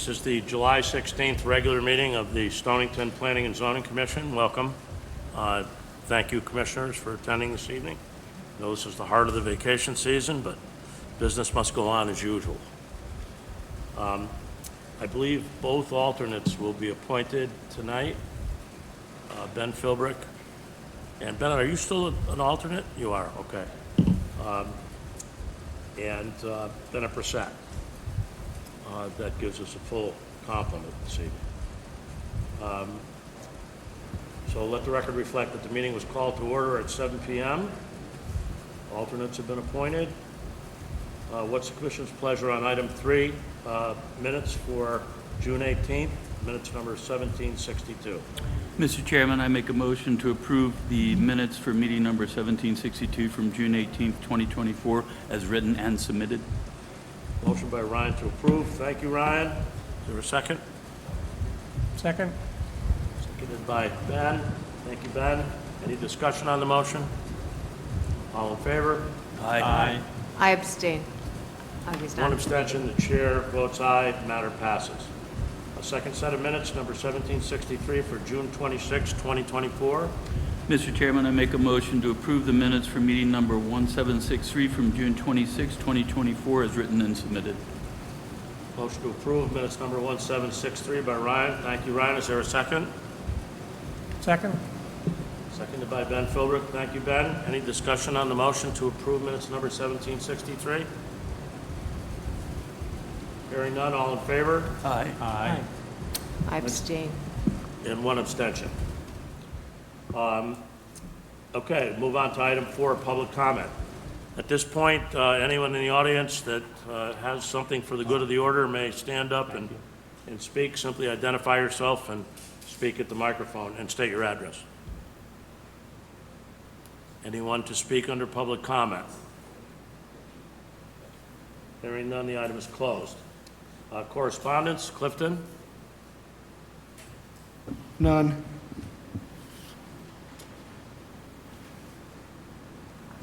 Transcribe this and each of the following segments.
This is the July 16th regular meeting of the Stonington Planning and Zoning Commission. Welcome. Thank you, commissioners, for attending this evening. I know this is the heart of the vacation season, but business must go on as usual. I believe both alternates will be appointed tonight. Ben Philbrick. And Ben, are you still an alternate? You are, okay. And Bennett Brissett. That gives us a full complement this evening. So let the record reflect that the meeting was called to order at 7 p.m. Alternates have been appointed. What's the commission's pleasure on item 3, minutes for June 18th, minutes number 1762? Mr. Chairman, I make a motion to approve the minutes for meeting number 1762 from June 18th, 2024, as written and submitted. Motion by Ryan to approve. Thank you, Ryan. Is there a second? Second. Seconded by Ben. Thank you, Ben. Any discussion on the motion? All in favor? Aye. I abstain. Augie's One not. abstention. The chair votes aye. Matter passes. A second set of minutes, number 1763 for June 26, 2024. Mr. Chairman, I make a motion to approve the minutes for meeting number 1763 from June 26, 2024, as written and submitted. Motion to approve minutes number 1763 by Ryan. Thank you, Ryan. Is there a second? Second. Seconded by Ben Philbrick. Thank you, Ben. Any discussion on the motion to approve minutes number 1763? Hearing none, all in favor? Aye. Aye. I abstain. And one abstention. Okay, move on to item 4, public comment. At this point, anyone in the audience that has something for the good of the order may stand up and speak. Simply identify yourself and speak at the microphone and state your address. Anyone to speak under public comment? Hearing none, the item is closed. Correspondence, Clifton? None.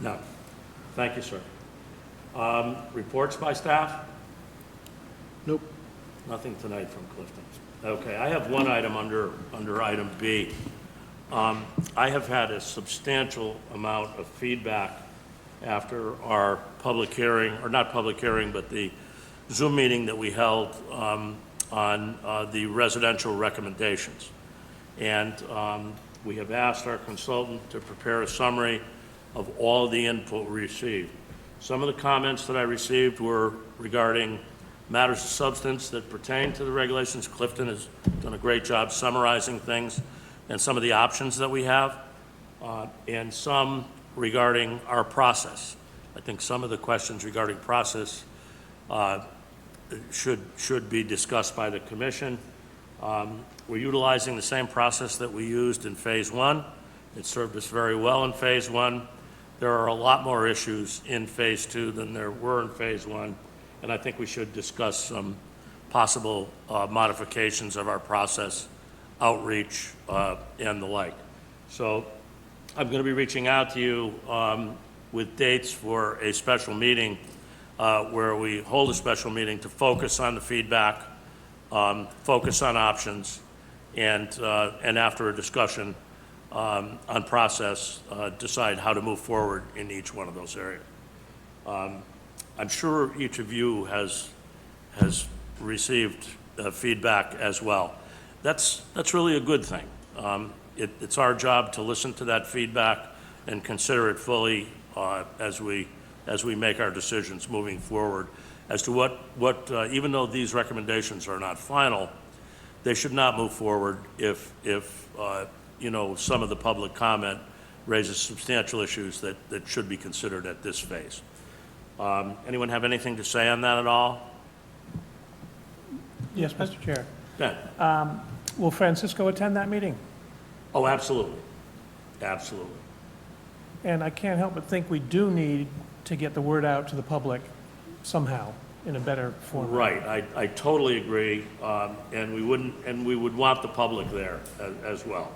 None. Thank you, sir. Reports by staff? Nope. Nothing tonight from Clifton. Okay, I have one item under item B. I have had a substantial amount of feedback after our public hearing, or not public hearing, but the Zoom meeting that we held on the residential recommendations. And we have asked our consultant to prepare a summary of all the input we received. Some of the comments that I received were regarding matters of substance that pertain to the regulations. Clifton has done a great job summarizing things and some of the options that we have, and some regarding our process. I think some of the questions regarding process should be discussed by the commission. We're utilizing the same process that we used in phase 1. It served us very well in phase 1. There are a lot more issues in phase 2 than there were in phase 1, and I think we should discuss some possible modifications of our process, outreach, and the like. So I'm going to be reaching out to you with dates for a special meeting where we hold a special meeting to focus on the feedback, focus on options, and after a discussion on process, decide how to move forward in each one of those areas. I'm sure each of you has received feedback as well. That's really a good thing. It's our job to listen to that feedback and consider it fully as we make our decisions moving forward as to what even though these recommendations are not final, they should not move forward if you know, some of the public comment raises substantial issues that should be considered at this phase. Anyone have anything to say on that at all? Yes, Mr. Chair. Ben? Will Francisco attend that meeting? Oh, absolutely. Absolutely. And I can't help but think we do need to get the word out to the public somehow in a better format. Right. I totally agree. And we would want the public there as well,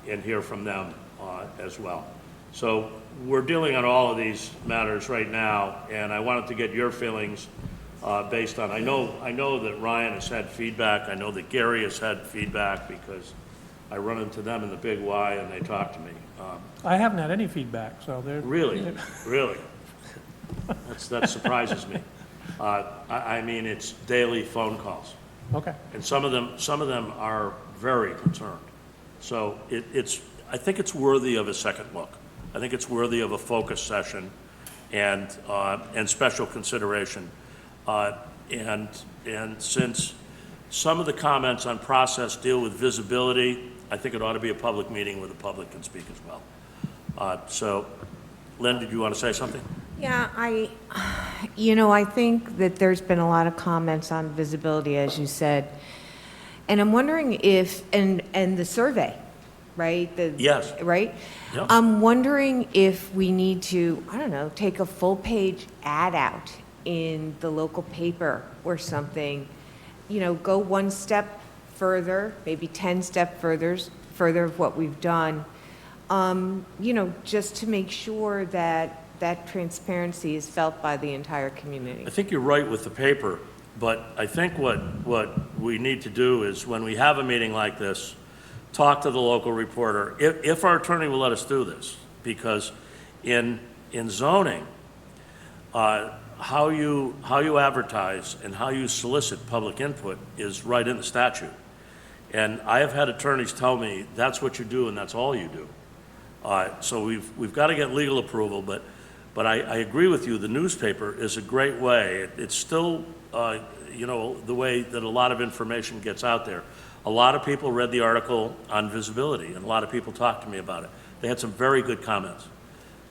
and hear from them as well. So we're dealing on all of these matters right now, and I wanted to get your feelings based on, I know that Ryan has had feedback, I know that Gary has had feedback, because I run into them in the Big Y and they talk to me. I haven't had any feedback, so they're. Really? Really? That surprises me. I mean, it's daily phone calls, Okay, and some of them are very concerned. So I think it's worthy of a second look. I think it's worthy of a focus session and special consideration. And since some of the comments on process deal with visibility, I think it ought to be a public meeting where the public can speak as well. So, Lynn, did you want to say something? Yeah, I think that there's been a lot of comments on visibility, as you said. And I'm wondering if, and the survey, right? Yes. Right? Yep. I'm wondering if we need to, I don't know, take a full-page ad out in the local paper or something, go one step further, maybe 10 step further of what we've done, just to make sure that transparency is felt by the entire community. I think you're right with the paper, but I think what we need to do is, when we have a meeting like this, talk to the local reporter, if our attorney will let us do this, because in zoning, how you advertise and how you solicit public input is right in the statute. And I have had attorneys tell me that's what you do and that's all you do. So we've got to get legal approval, but I agree with you, the newspaper is a great way. It's still, the way that a lot of information gets out there. A lot of people read the article on visibility, and a lot of people talked to me about it. They had some very good comments.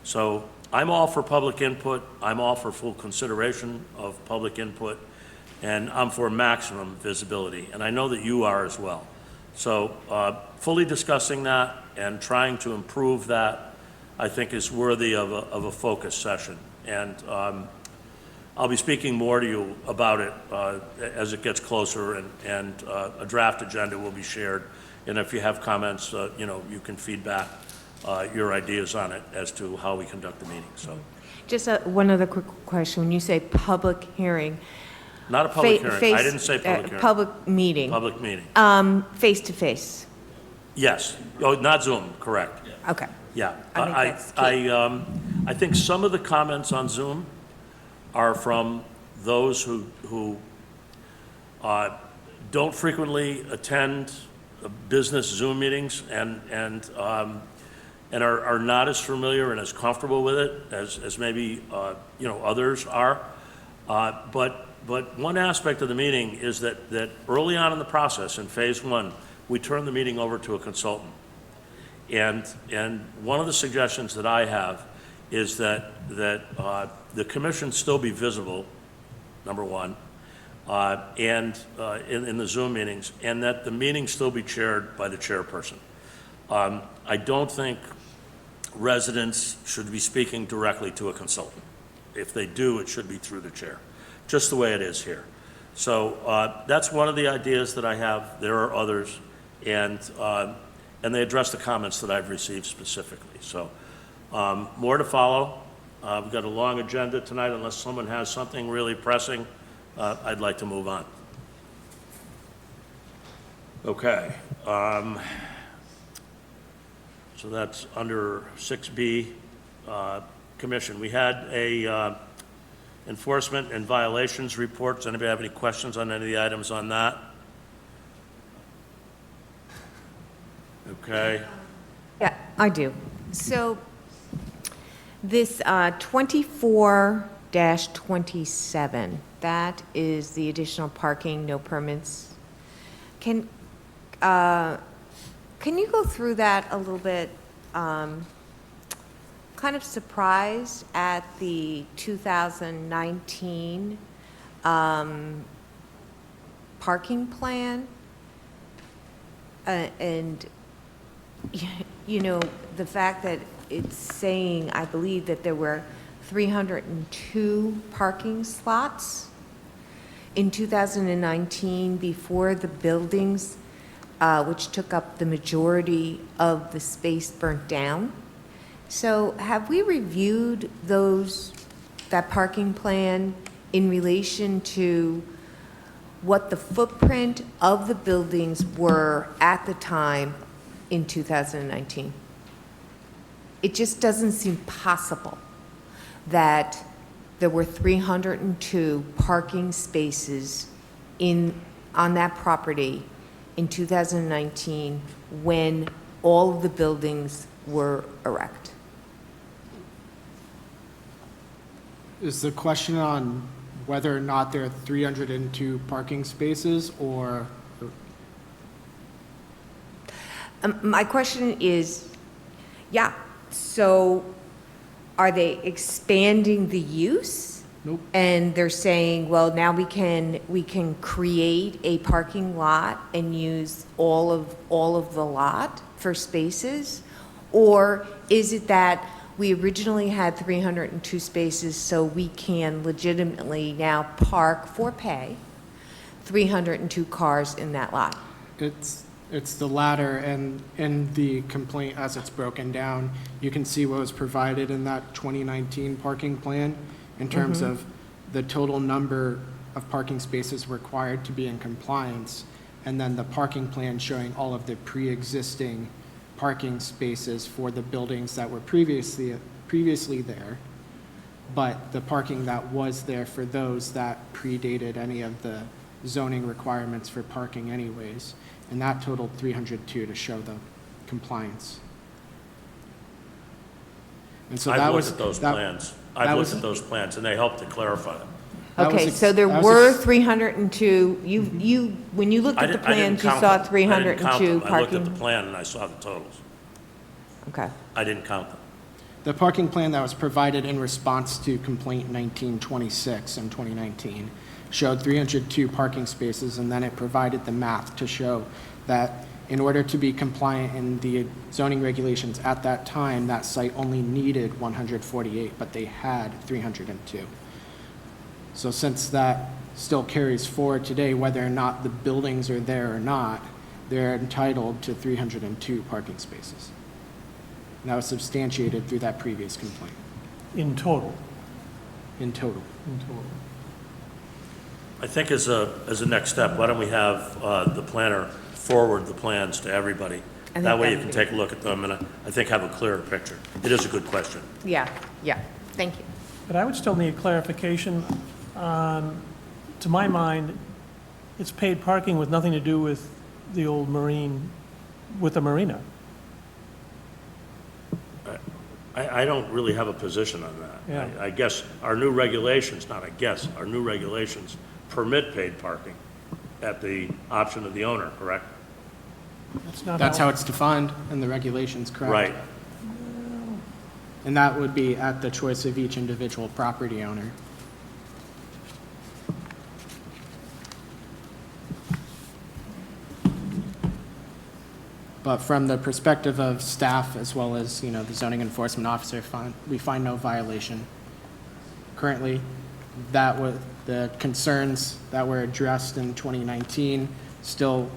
So I'm all for public input. I'm all for full consideration of public input, and I'm for maximum visibility, and I know that you are as well. So fully discussing that and trying to improve that, I think, is worthy of a focus session. And I'll be speaking more to you about it as it gets closer, and a draft agenda will be shared. And if you have comments, you can feedback your ideas on it as to how we conduct the meeting. So, Just one other quick question. When you say public hearing, not a public hearing. I didn't say public hearing. Public meeting. Public meeting. Face to face. Yes. Oh, not Zoom. Correct. Okay. Yeah. I think that's key. I think some of the comments on Zoom are from those who don't frequently attend business Zoom meetings and are not as familiar and as comfortable with it as maybe others are. But one aspect of the meeting is that early on in the process, in phase one, we turn the meeting over to a consultant. And one of the suggestions that I have is that the commission still be visible, number one, and in the Zoom meetings, and that the meeting still be chaired by the chairperson. I don't think residents should be speaking directly to a consultant. If they do, it should be through the chair, just the way it is here. So that's one of the ideas that I have. There are others, and they address the comments that I've received specifically. So more to follow. We've got a long agenda tonight. Unless someone has something really pressing, I'd like to move on. Okay. So that's under 6B, Commission. We had a enforcement and violations report. Does anybody have any questions on any of the items on that? Okay. Yeah, I do. So this 24-27, that is the additional parking, no permits. Can you go through that a little bit? Kind of surprised at the 2019 parking plan. And, the fact that it's saying, I believe, that there were 302 parking slots in 2019 before the buildings, which took up the majority of the space, burnt down. So have we reviewed that parking plan in relation to what the footprint of the buildings were at the time in 2019. It just doesn't seem possible that there were 302 parking spaces on that property in 2019 when all of the buildings were erect. Is the question on whether or not there are 302 parking spaces, or? My question is, yeah, so are they expanding the use? Nope. And they're saying, well, now we can create a parking lot and use all of the lot for spaces? Or is it that we originally had 302 spaces, so we can legitimately now park for pay 302 cars in that lot? It's the latter, and in the complaint as it's broken down, you can see what was provided in that 2019 parking plan in terms of the total number of parking spaces required to be in compliance, and then the parking plan showing all of the pre-existing parking spaces for the buildings that were previously there, but the parking that was there for those that predated any of the zoning requirements for parking anyways. And that totaled 302 to show the compliance. And so that I've was. looked at those that- plans. that I've was- looked at those plans, and they help to clarify them. that was Okay, ex- so there that was were ex- 302, when you looked I at the didn't- I didn't plans, you count saw them. 302 I didn't count them. I looked at the parking? plan and I saw the totals. Okay. I didn't count them. The parking plan that was provided in response to complaint 1926 in 2019 showed 302 parking spaces, and then it provided the math to show that in order to be compliant in the zoning regulations at that time, that site only needed 148, but they had 302. So since that still carries forward today, whether or not the buildings are there or not, they're entitled to 302 parking spaces. And that was substantiated through that previous complaint In total, in total. in total. I think as a next step, why don't we have the planner forward the plans to everybody? I think That way you that can would take a look at them and I think have a clearer picture. It is a good question. Yeah, thank you. But I would still need clarification on, to my mind, it's paid parking with nothing to do with the old marine, with the marina. I don't really have a position on that. Yeah. I guess our new regulations, not I guess, our new regulations permit paid parking at the option of the owner, correct? That's how it's defined in the regulations, correct? Right. And that would be at the choice of each individual property owner. But from the perspective of staff as well as, the zoning enforcement officer, we find no violation. Currently, the concerns that were addressed in 2019 still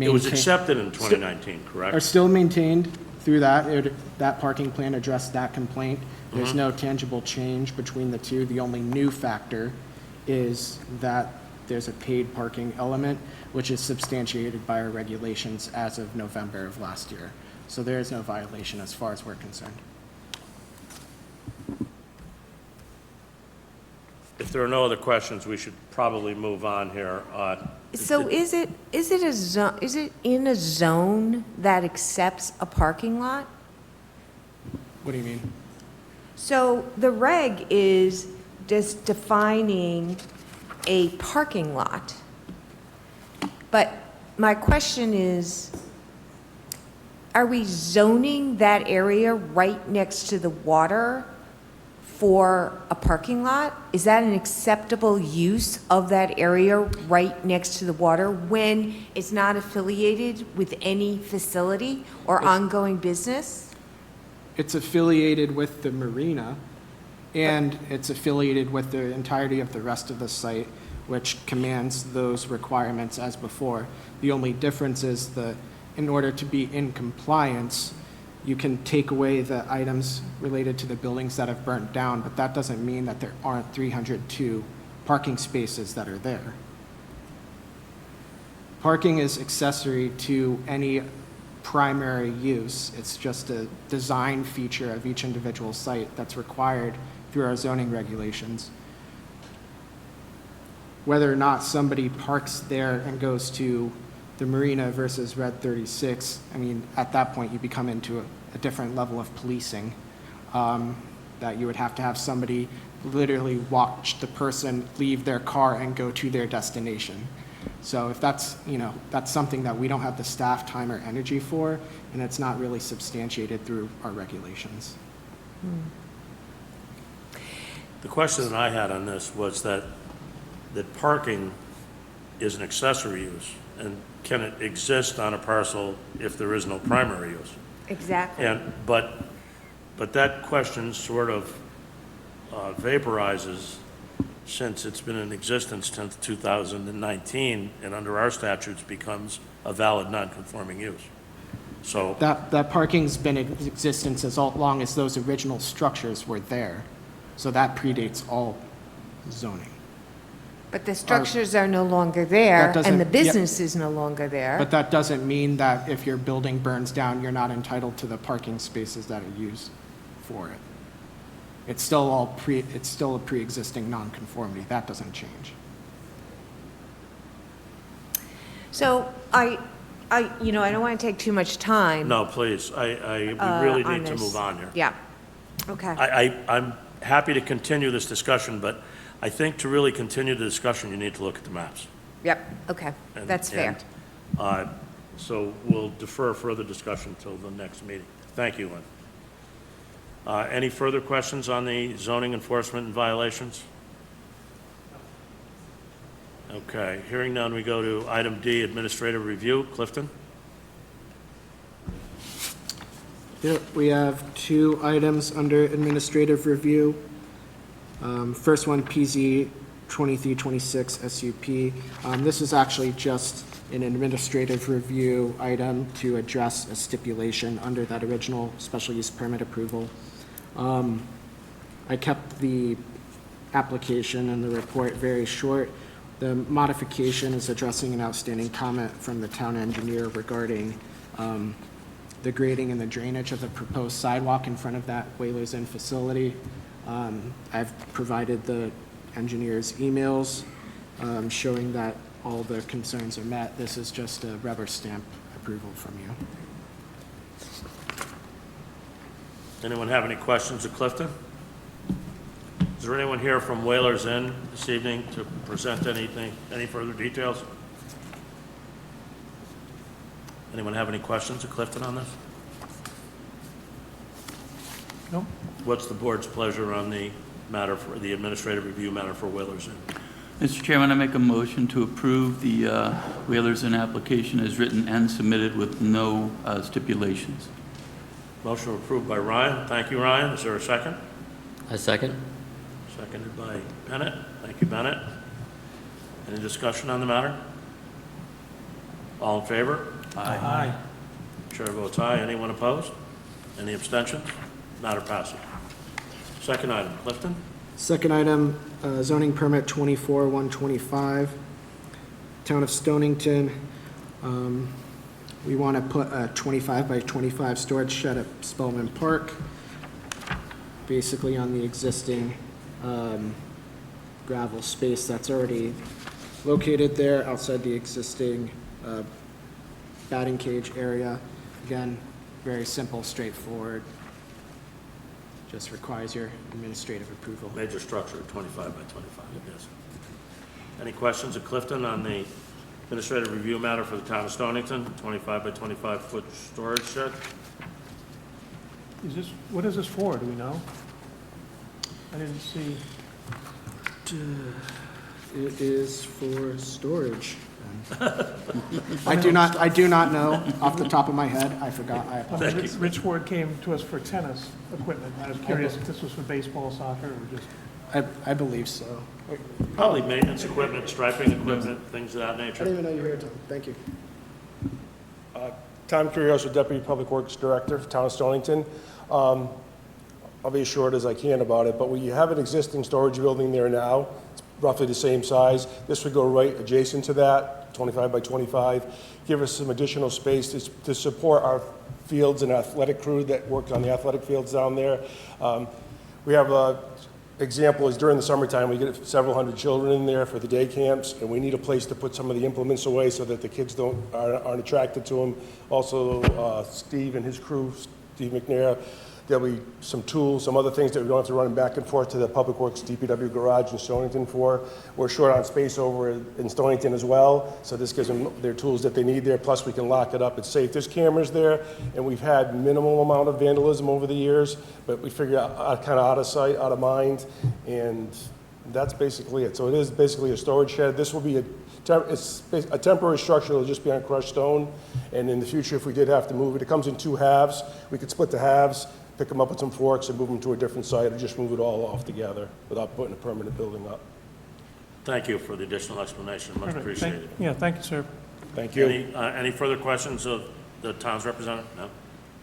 It was maintain- accepted in 2019, correct? are still maintained through that. That parking plan addressed that complaint. There's no tangible change between the two. The only new factor is that there's a paid parking element, which is substantiated by our regulations as of November of last year. So there is no violation as far as we're concerned. If there are no other questions, we should probably move on here. So is it in a zone that accepts a parking lot? What do you mean? So the reg is just defining a parking lot. But my question is, are we zoning that area right next to the water for a parking lot? Is that an acceptable use of that area right next to the water when it's not affiliated with any facility or ongoing business? It's affiliated with the marina, and it's affiliated with the entirety of the rest of the site, which commands those requirements as before. The only difference is in order to be in compliance, you can take away the items related to the buildings that have burnt down, but that doesn't mean that there aren't 302 parking spaces that are there. Parking is accessory to any primary use. It's just a design feature of each individual site that's required through our zoning regulations. Whether or not somebody parks there and goes to the marina versus Red 36, I mean, at that point, you become into a different level of policing, that you would have to have somebody literally watch the person leave their car and go to their destination. So if that's, that's something that we don't have the staff, time, or energy for, and it's not really substantiated through our regulations. The question that I had on this was that parking is an accessory use, and can it exist on a parcel if there is no primary use? Exactly. But that question sort of vaporizes since it's been in existence since 2019, and under our statutes becomes a valid non-conforming use. So That parking's been in existence as long as those original structures were there. So that predates all zoning. But the structures are no longer there, doesn't- and the yeah. business is no longer there. But that doesn't mean that if your building burns down, you're not entitled to the parking spaces that are used for it. It's still it's still a pre-existing nonconformity. That doesn't change. So I don't want to take too much time. no, please, we really on need to this. move on here. Yeah, okay. I'm happy to continue this discussion, but I think to really continue the discussion, you need to look at the maps. Yep, okay, And- that's fair. and, So we'll defer further discussion till the next meeting. Thank you, Lynn. Any further questions on the zoning enforcement and violations? Okay, hearing none, we go to item D, administrative review. Clifton? Yep, we have 2 items under administrative review. First one, PZ2415SPA SUP. This is actually just an administrative review item to address a stipulation under that original special use permit approval. I kept the application and the report very short. The modification is addressing an outstanding comment from the town engineer regarding the grading and the drainage of the proposed sidewalk in front of that Whalers Inn facility. I've provided the engineer's emails showing that all the concerns are met. This is just a rubber stamp approval from you. Anyone have any questions of Clifton? Is there anyone here from Whalers Inn this evening to present anything, any further details? Anyone have any questions of Clifton on this? Nope. What's the board's pleasure on the matter for the administrative review matter for Whalers Inn? Mr. Chairman, I make a motion to approve the Whalers Inn application as written and submitted with no stipulations. Motion approved by Ryan. Thank you, Ryan. Is there a second? I second. Seconded by Bennett. Thank you, Bennett. Any discussion on the matter? All in favor? Aye. Chair votes aye. Anyone opposed? Any abstentions? Matter passes. Second item, Clifton? Second item, zoning permit 24-125, Town of Stonington. We want to put a 25 by 25 storage shed at Spellman Park, basically on the existing gravel space that's already located there outside the existing batting cage area. Again, very simple, straightforward. Just requires your administrative approval. Major structure, 25 by 25, yes. Any questions of Clifton on the administrative review matter for the town of Stonington, 25 by 25 foot storage shed? What is this for, do we know? I didn't see. It is for storage. I do not know off the top of my head. I forgot. I apologize. Rich Ward came to us for tennis equipment. I was curious if this was for baseball, soccer, or just, I believe so. Probably maintenance equipment, striping equipment, things of that I didn't nature. even know you were here, Tom. Thank you. Tom Curioso, Deputy Public Works Director for Town of Stonington. I'll be as short as I can about it, but we have an existing storage building there now. It's roughly the same size. This would go right adjacent to that, 25 by 25, give us some additional space to support our fields and athletic crew that work on the athletic fields down there. We have a example is during the summertime, we get several hundred children in there for the day camps, and we need a place to put some of the implements away so that the kids aren't attracted to them. Also, Steve and his crew, Steve McNair, there'll be some tools, some other things that we don't have to run back and forth to the Public Works DPW garage in Stonington for. We're short on space over in Stonington as well, so this gives them their tools that they need there, plus we can lock it up. It's safe. There's cameras there, and we've had minimal amount of vandalism over the years, but we figure out kind of out of sight, out of mind, and that's basically it. So it is basically a storage shed. This will be it's a temporary structure. It'll just be on crushed stone, and in the future, if we did have to move it, it comes in 2 halves. We could split the halves, pick them up with some forks and move them to a different site, or just move it all off together without putting a permanent building up. Thank you for the additional explanation, much Perfect. appreciated. Yeah, thank you, sir. Thank you. Any further questions of the town's representative? No?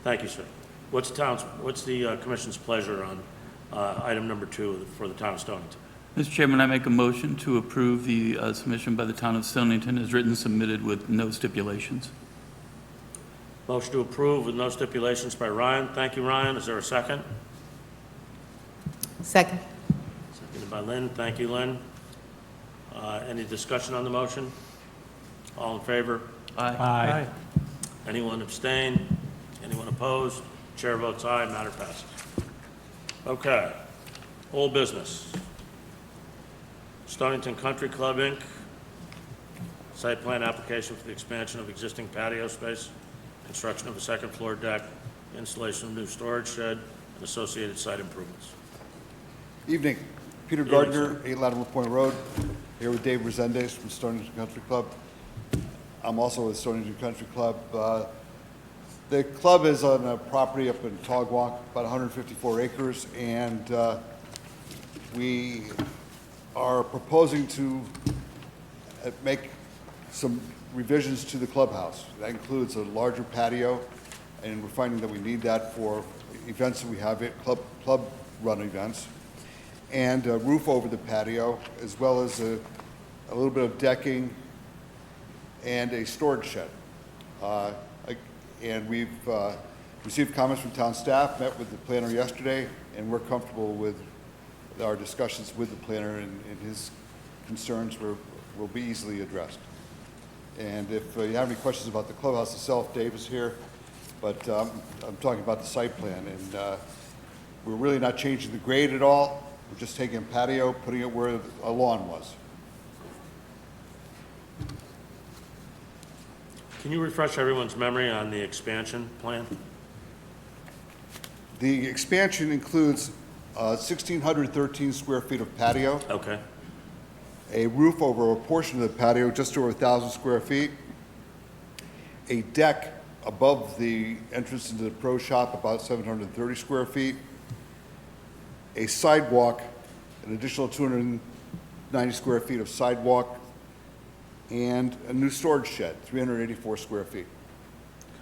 Thank you, sir. What's the commission's pleasure on item number 2 for the town of Stonington? Mr. Chairman, I make a motion to approve the submission by the town of Stonington as written, submitted with no stipulations. Motion to approve with no stipulations by Ryan. Thank you, Ryan. Is there a second? Second. Seconded by Lynn. Thank you, Lynn. Any discussion on the motion? All in favor? Aye. Anyone abstain? Anyone opposed? Chair votes aye, matter passes. Okay. Old business. Stonington Country Club, Inc. Site plan application for the expansion of existing patio space, construction of a second floor deck, installation of new storage shed, and associated site improvements. Evening. Peter Gardner, 8 Latimer Point Road, here with Dave Rezendes from Stonington Country Club. I'm also with Stonington Country Club. The club is on a property up in Taugwonk, about 154 acres, and we are proposing to make some revisions to the clubhouse. That includes a larger patio, and we're finding that we need that for events that we have, club run events, and a roof over the patio, as well as a little bit of decking and a storage shed. And we've received comments from town staff, met with the planner yesterday, and we're comfortable with our discussions with the planner, and his concerns will be easily addressed. And if you have any questions about the clubhouse itself, Dave is here, but I'm talking about the site plan, and we're really not changing the grade at all. We're just taking a patio, putting it where a lawn was. Can you refresh everyone's memory on the expansion plan? The expansion includes 1,613 square feet of patio, Okay. a roof over a portion of the patio, just over 1,000 square feet, a deck above the entrance into the pro shop, about 730 square feet, a sidewalk, an additional 290 square feet of sidewalk, and a new storage shed, 384 square feet.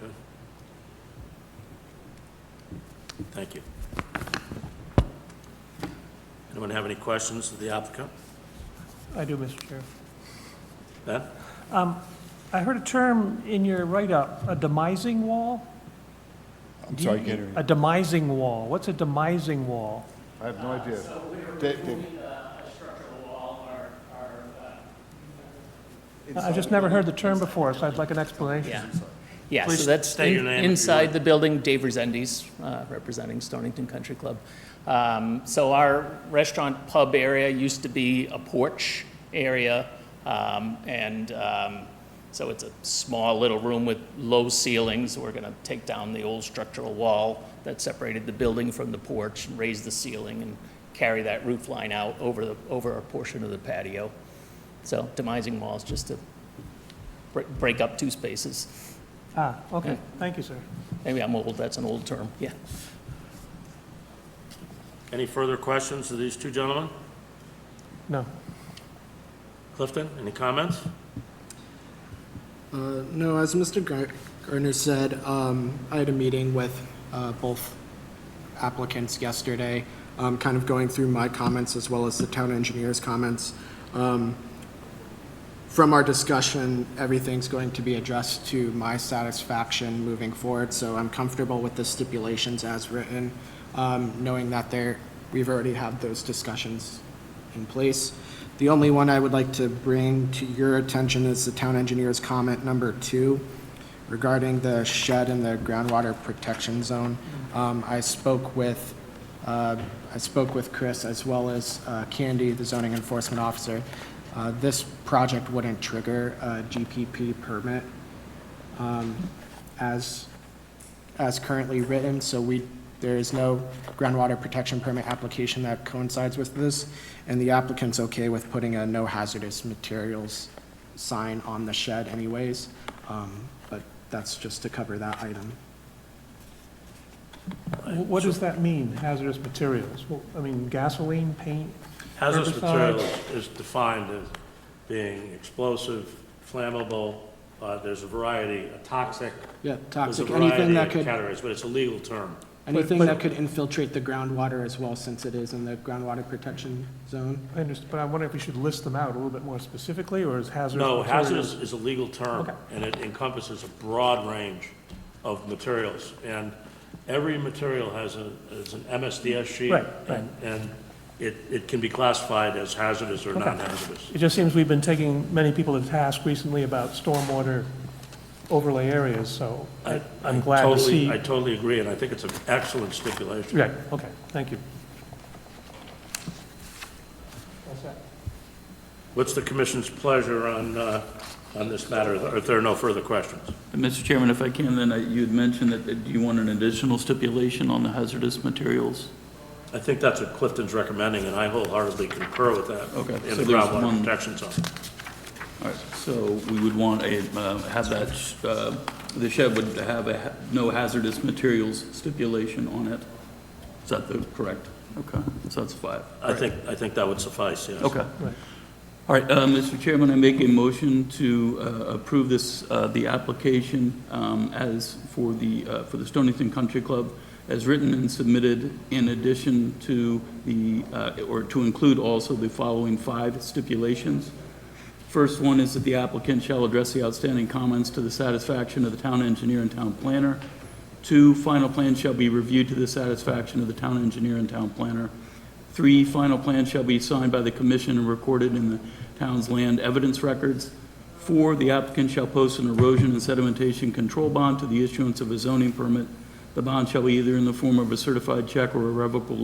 Okay. Thank you. Anyone have any questions of the applicant? I do, Mr. Chair. Ben? I heard a term in your write-up, a demising wall? I'm sorry, I can't hear you. A demising wall. What's a demising wall? I have no idea. So we're Dave. removing a structural wall I've just never heard the term before, so I'd like an explanation. Yeah, Please so that's state your name if you inside would. the building, Dave Rezendes, representing Stonington Country Club. So our restaurant pub area used to be a porch area, so it's a small little room with low ceilings. We're going to take down the old structural wall that separated the building from the porch and raise the ceiling and carry that roof line out over a portion of the patio. So demising walls just to break up 2 spaces. Ah, okay. Thank you, sir. Maybe I'm old, that's an old term, yeah. Any further questions of these 2 gentlemen? No. Clifton, any comments? No, as Mr. Gardner said, I had a meeting with both applicants yesterday, kind of going through my comments as well as the town engineer's comments. From our discussion, everything's going to be addressed to my satisfaction moving forward, so I'm comfortable with the stipulations as written, knowing that we've already had those discussions in place. The only one I would like to bring to your attention is the town engineer's comment number 2 regarding the shed in the groundwater protection zone. I spoke with Chris as well as Candy, the zoning enforcement officer. This project wouldn't trigger a GPP permit as currently written, so there is no groundwater protection permit application that coincides with this, and the applicant's okay with putting a no hazardous materials sign on the shed anyways, but that's just to cover that item. What does that mean, hazardous materials? Well, I mean, gasoline, paint? Hazardous Herbicides? materials is defined as being explosive, flammable, there's a variety, toxic. Yeah, There's a toxic, anything variety that of could, categories, but it's a legal term. anything But- that could infiltrate the groundwater as well, since it is in the groundwater protection zone. I understand, but I wonder if we should list them out a little bit more specifically, or is hazardous No, materials? hazardous is a legal term, Okay. and it encompasses a broad range of materials. And every material has an MSDS sheet. Right, right. And it can be classified as hazardous or Okay. non-hazardous. It just seems we've been taking many people to task recently about stormwater overlay areas, so I'm glad to see. I totally agree, and I think it's an excellent stipulation. Right, okay, thank you. What's that? What's the commission's pleasure on this matter? If there are no further questions? Mr. Chairman, if I can, then you had mentioned that, do you want an additional stipulation on the hazardous materials? I think that's what Clifton's recommending, and I wholeheartedly concur with that. Okay, In so the there's groundwater one- protection zone. All right, so we would want have that, the shed would have no hazardous materials stipulation on it. Is that correct? Okay, so that's 5. I think that would suffice, yes. Okay. Right. All right, Mr. Chairman, I make a motion to approve this, the application as for the Stonington Country Club as written and submitted, in addition to or to include also the following 5 stipulations. First one is that the applicant shall address the outstanding comments to the satisfaction of the town engineer and town planner. 2, final plans shall be reviewed to the satisfaction of the town engineer and town planner. 3, final plans shall be signed by the commission and recorded in the town's land evidence records. 4, the applicant shall post an erosion and sedimentation control bond to the issuance of a zoning permit. The bond shall be either in the form of a certified check or a revocable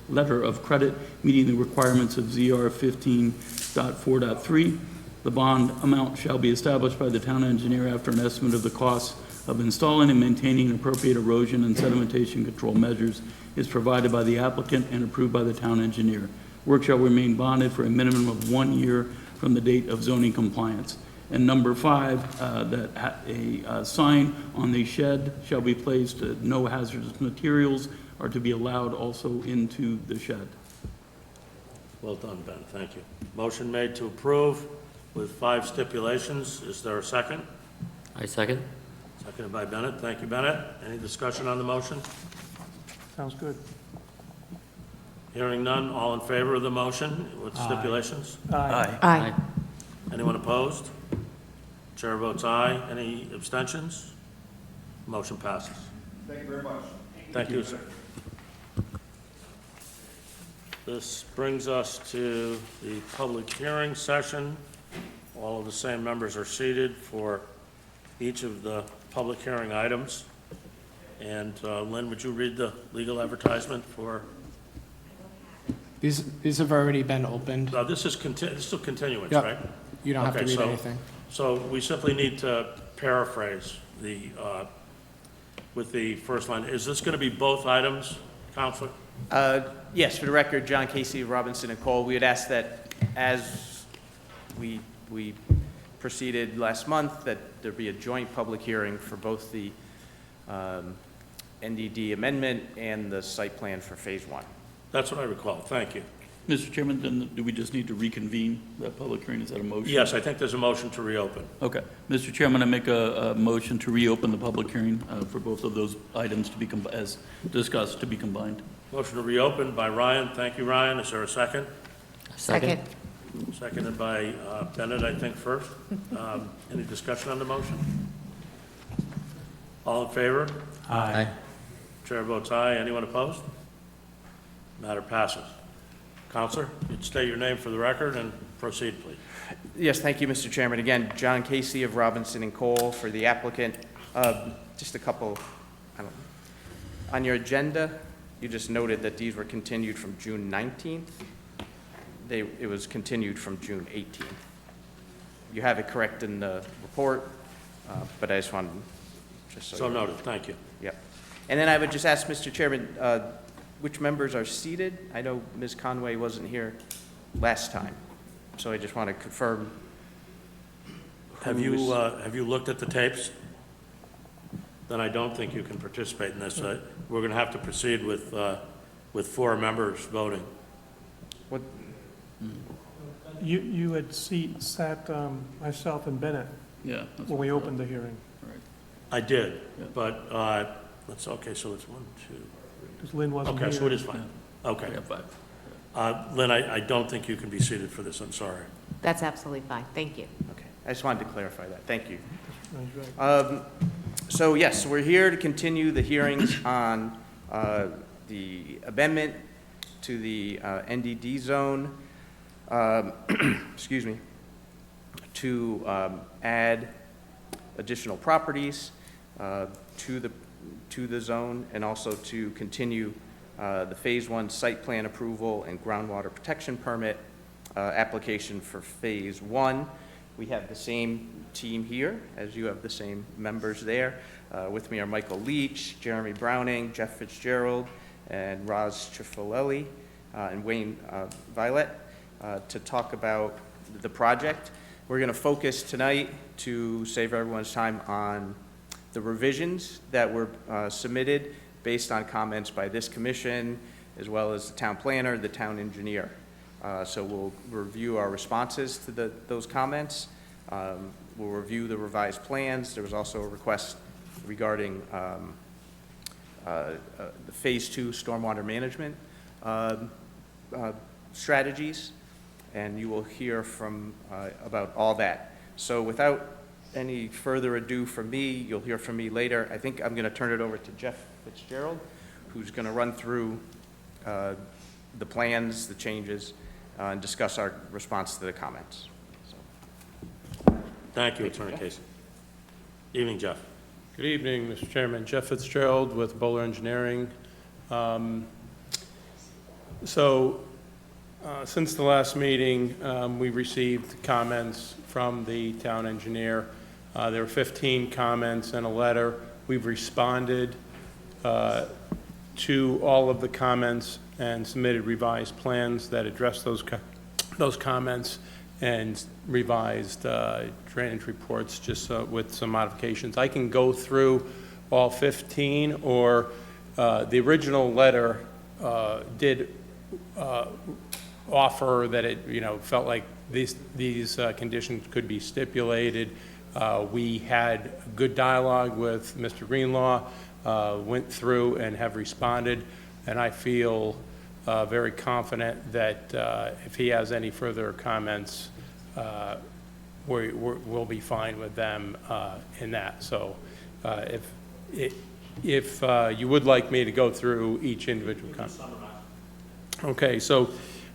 letter of credit meeting the requirements of ZR15.4.3. The bond amount shall be established by the town engineer after an estimate of the costs of installing and maintaining appropriate erosion and sedimentation control measures is provided by the applicant and approved by the town engineer. Work shall remain bonded for a minimum of 1 year from the date of zoning compliance. And number 5, that a sign on the shed shall be placed, no hazardous materials are to be allowed also into the shed. Well done, Ben, thank you. Motion made to approve with 5 stipulations. Is there a second? I second. Seconded by Bennett. Thank you, Bennett. Any discussion on the motion? Sounds good. Hearing none, all in favor of the motion with stipulations? Aye. Aye. Anyone opposed? Chair votes aye. Any abstentions? Motion passes. Thank you very much. Thank you, sir. This brings us to the public hearing session. All of the same members are seated for each of the public hearing items. And Lynn, would you read the legal advertisement for, These have already been opened. this is still continuance, Yep. right? You don't have to Okay, read so- anything. So we simply need to paraphrase with the first line. Is this going to be both items, Counselor? Yes, for the record, John Casey, Robinson and Cole, we had asked that as we proceeded last month, that there be a joint public hearing for both the NDD amendment and the site plan for Phase 1. That's what I recall. Thank you. Mr. Chairman, then do we just need to reconvene that public hearing? Is that a motion? Yes, I think there's a motion to reopen. Okay. Mr. Chairman, I make a motion to reopen the public hearing for both of those items to be, as discussed, to be combined. Motion to reopen by Ryan. Thank you, Ryan. Is there a second? Second. Seconded by Bennett, I think, first. Any discussion on the motion? All in favor? Aye. Chair votes aye. Anyone opposed? Matter passes. Counselor, you'd state your name for the record and proceed, please. Yes, thank you, Mr. Chairman. Again, John Casey of Robinson and Cole for the applicant. Just a couple, on your agenda, you just noted that these were continued from June 19th. It was continued from June 18th. You have it correct in the report, but I just wanted, just so. So noted, thank you. Yep. And then I would just ask, Mr. Chairman, which members are seated? I know Ms. Conway wasn't here last time, so I just want to confirm. Have you looked at the tapes? Then I don't think you can participate in this. We're going to have to proceed with 4 members voting. What, You had sat myself and Bennett Yeah. that's when we what- opened the hearing, Right. I did, Yeah. but okay, so it's 1, 2. because Lynn wasn't here. Okay, so it is fine. Okay. Yeah, 5. Lynn, I don't think you can be seated for this. I'm sorry. That's absolutely fine. Thank you. okay, I just wanted to clarify that. Thank you. That's right. So yes, we're here to continue the hearings on the amendment to the NDD zone, excuse me, to add additional properties to the zone, and also to continue the Phase 1 site plan approval and groundwater protection permit application for Phase 1. We have the same team here, as you have the same members there. With me are Michael Leach, Jeremy Browning, Jeff Fitzgerald, and Roz Ciaffolelli, and Wayne Violet, to talk about the project. We're going to focus tonight, to save everyone's time, on the revisions that were submitted based on comments by this commission, as well as the town planner, the town engineer. So we'll review our responses to those comments. We'll review the revised plans. There was also a request regarding the Phase 2 stormwater management strategies, and you will hear from about all that. So without any further ado from me, you'll hear from me later. I think I'm going to turn it over to Jeff Fitzgerald, who's going to run through the plans, the changes, and discuss our response to the comments. So. Thank you, Attorney Casey. Evening, Jeff. Good evening, Mr. Chairman. Jeff Fitzgerald with Bowler Engineering. Since the last meeting, we received comments from the town engineer. There were 15 comments and a letter. We've responded to all of the comments and submitted revised plans that address those comments, and revised drainage reports, just with some modifications. I can go through all 15, or the original letter did offer that it, felt like these conditions could be stipulated. We had good dialogue with Mr. Greenlaw, went through and have responded, and I feel very confident that if he has any further comments, we'll be fine with them in that. So if you would like me to go through each individual comment. Okay, so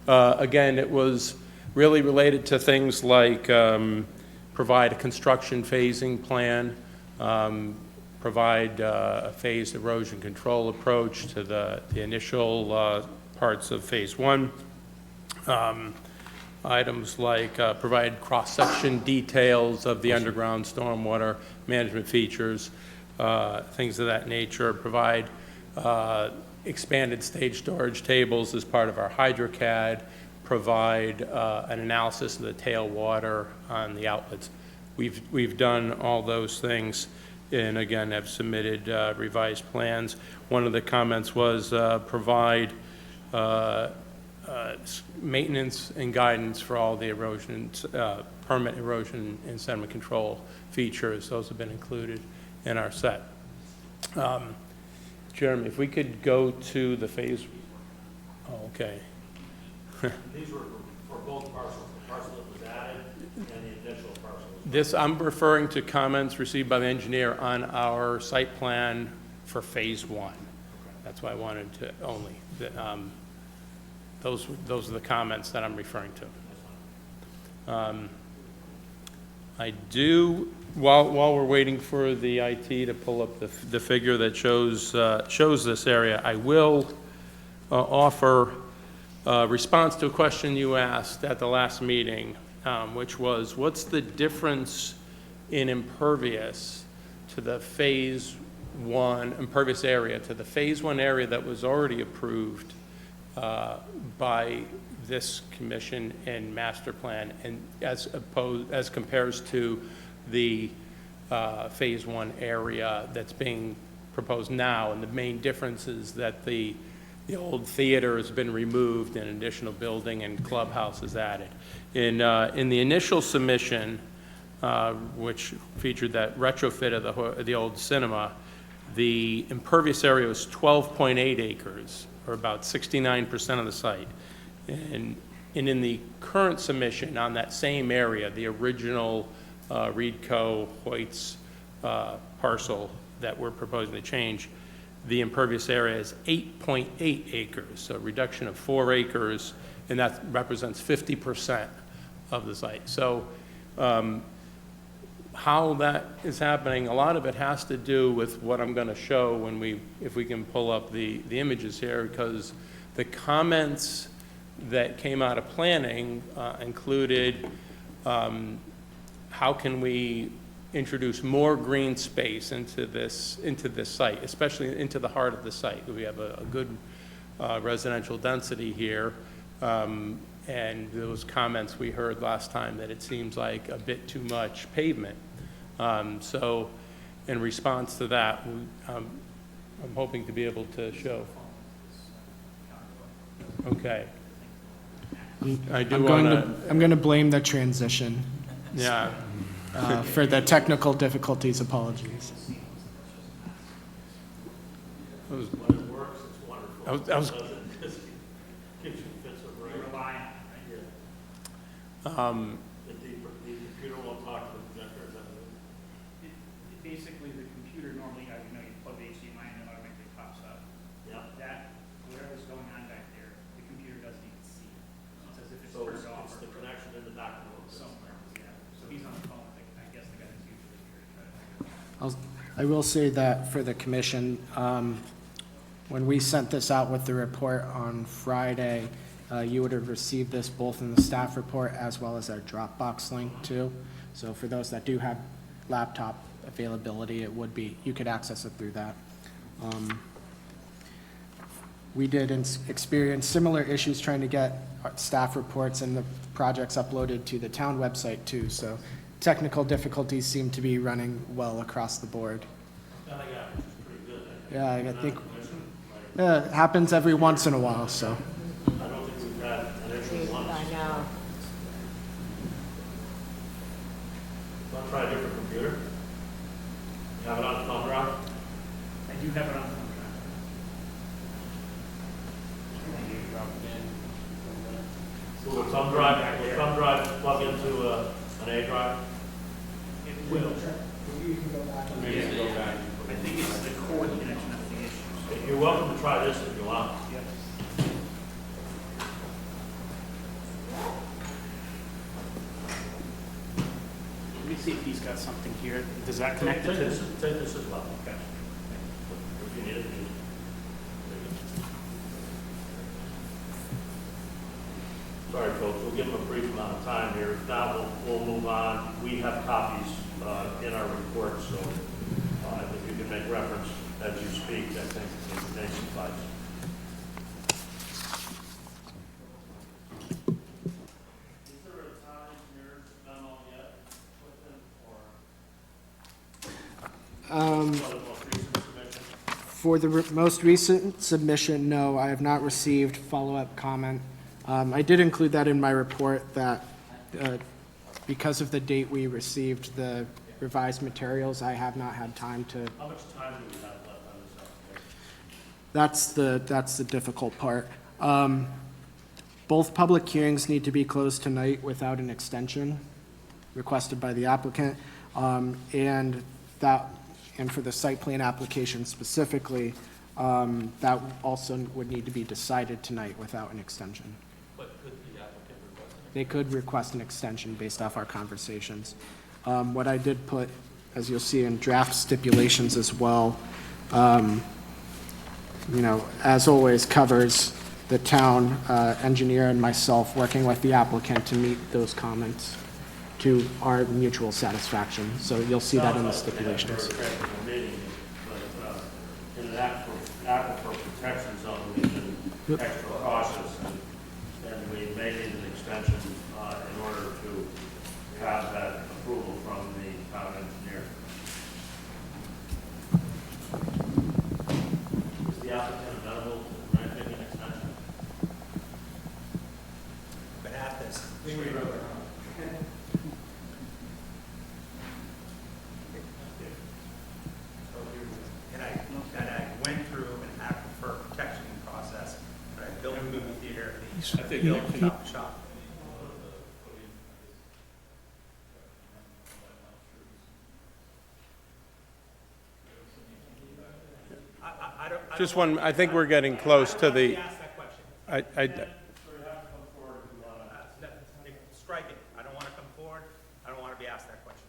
again, it was really related to things like provide a construction phasing plan, provide a phased erosion control approach to the initial parts of Phase 1. Items like provide cross-section details of the underground stormwater management features, things of that nature. Provide expanded stage storage tables as part of our HydroCAD. Provide an analysis of the tailwater on the outlets. We've done all those things, and again have submitted revised plans. One of the comments was provide maintenance and guidance for all the erosion, permit erosion and sediment control features. Those have been included in our set. Jeremy, if we could go to the phase. Oh, okay. These were For both parcels, the parcel that was added and the initial parcel. This, I'm referring to comments received by the engineer on our site plan for Phase 1. That's why I wanted to only, those are the comments that I'm referring to. I do, while we're waiting for the IT to pull up the figure that shows this area, I will offer a response to a question you asked at the last meeting, which was, what's the difference in impervious to the Phase 1, impervious area, to the Phase 1 area that was already approved by this commission and master plan, and as compares to the Phase 1 area that's being proposed now. And the main difference is that the old theater has been removed and an additional building and clubhouse is added. In the initial submission, which featured that retrofit of the old cinema, the impervious area was 12.8 acres, or about 69% of the site. And in the current submission on that same area, the original Reedco Hoyts parcel that we're proposing to change, the impervious area is 8.8 acres, so a reduction of 4 acres, and that represents 50% of the site. So how that is happening, a lot of it has to do with what I'm going to show when if we can pull up the images here, because the comments that came out of planning included how can we introduce more green space into this site, especially into the heart of the site. We have a good residential density here, and those comments we heard last time that it seems like a bit too much pavement. So in response to that, I'm hoping to be able to show. Okay. I do want to. I'm going to blame the transition. Yeah. For the technical difficulties, apologies. When it works, it's wonderful. I was Gives you fits of right. The computer won't talk to the projector, is that it? Basically, the computer normally, you plug the HDMI and it automatically pops up. Yeah. That, whatever's going on back there, the computer doesn't even see it. It's as if it's So turned off. it's the connection in the back of the Somewhere, yeah. So he's on the phone, I guess the guy that's usually here to try to figure it out. I will say that for the commission, when we sent this out with the report on Friday, you would have received this both in the staff report as well as our Dropbox link too. So for those that do have laptop availability, it would be, you could access it through that. We did experience similar issues trying to get staff reports and the projects uploaded to the town website too. So technical difficulties seem to be running well across the board. Yeah, I think it happens every once in a while, so. I don't think we've had an issue once. I know. Want to try a different computer? You have it on a thumb drive? I do have it on the phone. Will the thumb drive plug into an A drive? It will. I think it's the cord connection that's the issue. You're welcome to try this if you want. Yep. Let me see if he's got something here. Does that connect it to this? Take this as well. Okay. If you need it, you Sorry, folks, we'll give them a brief amount of time here. If not, we'll move on. We have copies in our report, so if you can make reference as you speak, I think it may suffice. Is there a town engineer's memo yet with them, or for the most recent submission? For the most recent submission, no, I have not received follow-up comment. I did include that in my report that because of the date we received the revised materials, I have not had time to. How much time do we have left on this application? That's the difficult part. Both public hearings need to be closed tonight without an extension requested by the applicant. And for the site plan application specifically, that also would need to be decided tonight without an extension. But could the applicant request an They could request an extension based off our conversations. What I did put, as you'll see in draft stipulations as well, as always, covers the town engineer and myself working with the applicant to meet those comments to our mutual satisfaction. So you'll see that in the stipulations. In an aquifer protection zone, we've been extra cautious, and we made it an extension in order to have that approval from the town engineer. Is the applicant amenable to granting an extension? Been at this. And I went through an aquifer protection process, but I built a movie theater, I built a Stop and Shop. I don't Just one, I think we're getting close to the, ask that question. Strike it. I don't want to come forward. I don't want to be asked that question.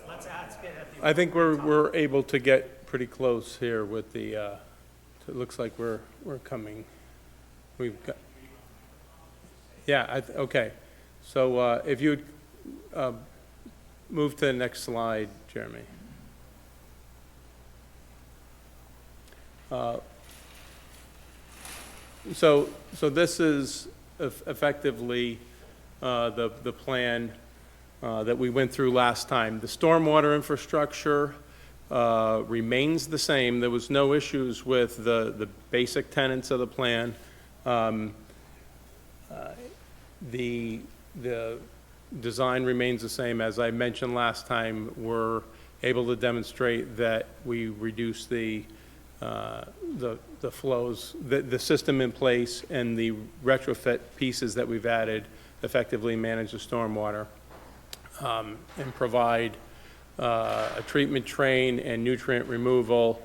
Let's ask it at the. I think we're able to get pretty close here with the, it looks like we're coming, we've got, yeah, okay. So if you would move to the next slide, Jeremy. So this is effectively the plan that we went through last time. The stormwater infrastructure remains the same. There was no issues with the basic tenets of the plan. The design remains the same. As I mentioned last time, we're able to demonstrate that we reduce the flows, the system in place, and the retrofit pieces that we've added effectively manage the stormwater and provide a treatment train and nutrient removal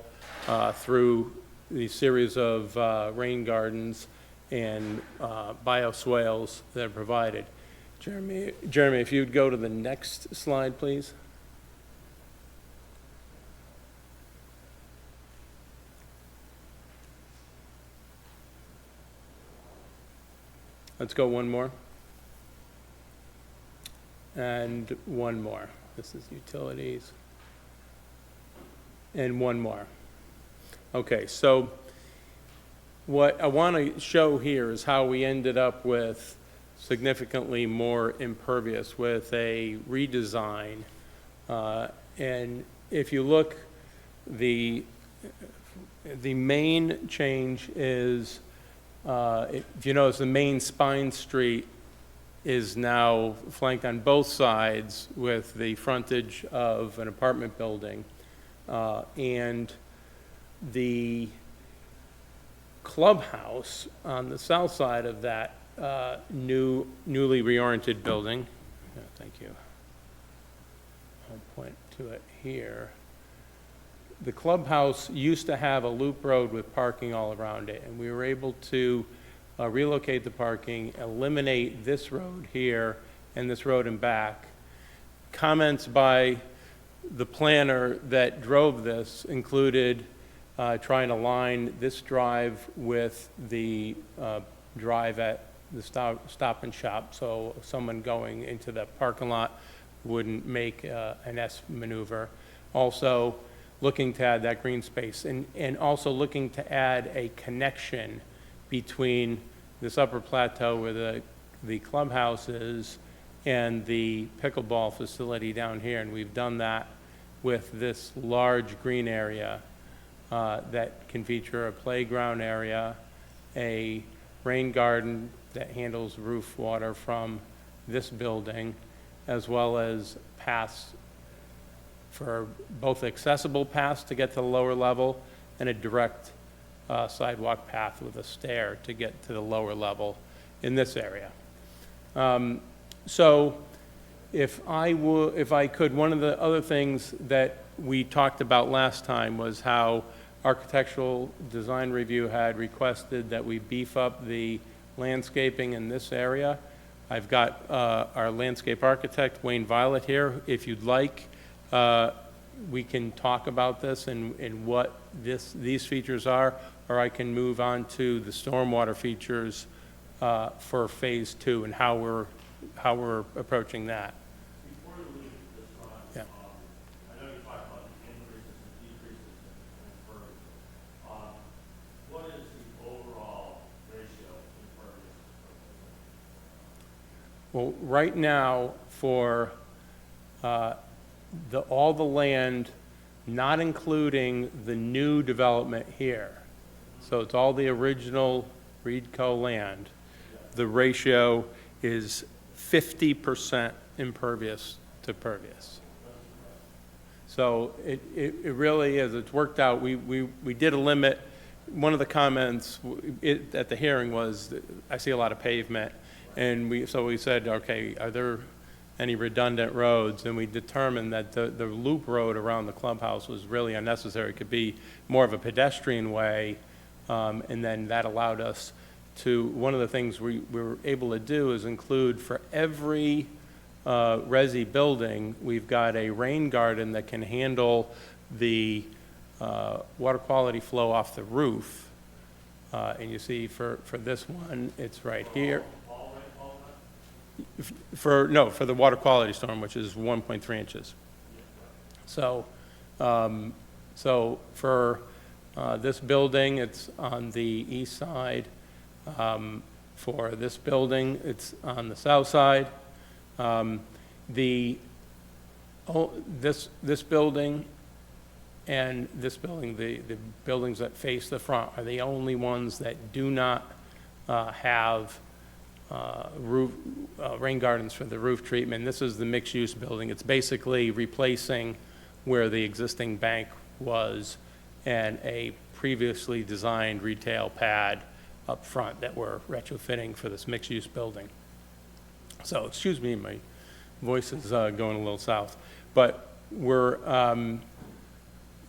through the series of rain gardens and bioswales that are provided. Jeremy, if you'd go to the next slide, please. Let's go one more. And one more. This is utilities. And one more. Okay, so what I want to show here is how we ended up with significantly more impervious with a redesign. And if you look, the main change is, if you notice, the main spine street is now flanked on both sides with the frontage of an apartment building. And the clubhouse on the south side of that newly reoriented building, thank you, I'll point to it here. The clubhouse used to have a loop road with parking all around it, and we were able to relocate the parking, eliminate this road here and this road and back. Comments by the planner that drove this included trying to line this drive with the drive at the stop and shop, so someone going into the parking lot wouldn't make an S maneuver. Also looking to add that green space, and also looking to add a connection between this upper plateau where the clubhouse is and the pickleball facility down here. And we've done that with this large green area that can feature a playground area, a rain garden that handles roof water from this building, as well as paths for both accessible paths to get to the lower level and a direct sidewalk path with a stair to get to the lower level in this area. So if I could, one of the other things that we talked about last time was how Architectural Design Review had requested that we beef up the landscaping in this area. I've got our landscape architect, Wayne Violet, here. If you'd like, we can talk about this and what these features are, or I can move on to the stormwater features for Phase 2 and how we're approaching that. Before you leave this one, Yeah. I know you talked about the increases and decreases in impervious. What is the overall ratio of impervious? Well, right now, for all the land, not including the new development here, so it's all the original Reedco land, the ratio is 50% impervious to pervious. So it really is, it's worked out. We did a limit. One of the comments at the hearing was, I see a lot of pavement, and so we said, okay, are there any redundant roads? And we determined that the loop road around the clubhouse was really unnecessary. It could be more of a pedestrian way, and then that allowed us to, one of the things we were able to do is include for every resi building, we've got a rain garden that can handle the water quality flow off the roof. And you see for this one, it's right here. For the water quality storm, which is 1.3 inches. So, for this building, it's on the east side. For this building, it's on the south side. This building and this building, the buildings that face the front are the only ones that do not have rain gardens for the roof treatment. This is the mixed-use building. It's basically replacing where the existing bank was and a previously designed retail pad up front that we're retrofitting for this mixed-use building. So, excuse me, my voice is going a little south. But we're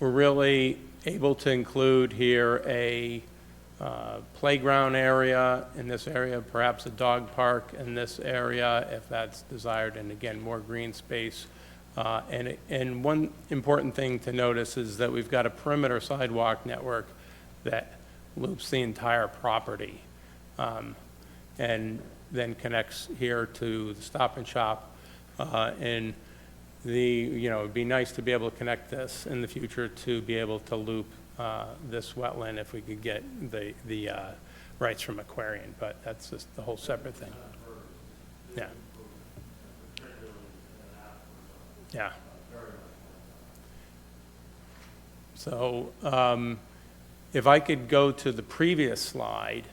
really able to include here a playground area in this area, perhaps a dog park in this area if that's desired, and again, more green space. And one important thing to notice is that we've got a perimeter sidewalk network that loops the entire property and then connects here to the Stop and Shop. And it'd be nice to be able to connect this in the future to be able to loop this wetland if we could get the rights from Aquarian, but that's just the whole separate thing. Yeah. Yeah. So if I could go to the previous slide,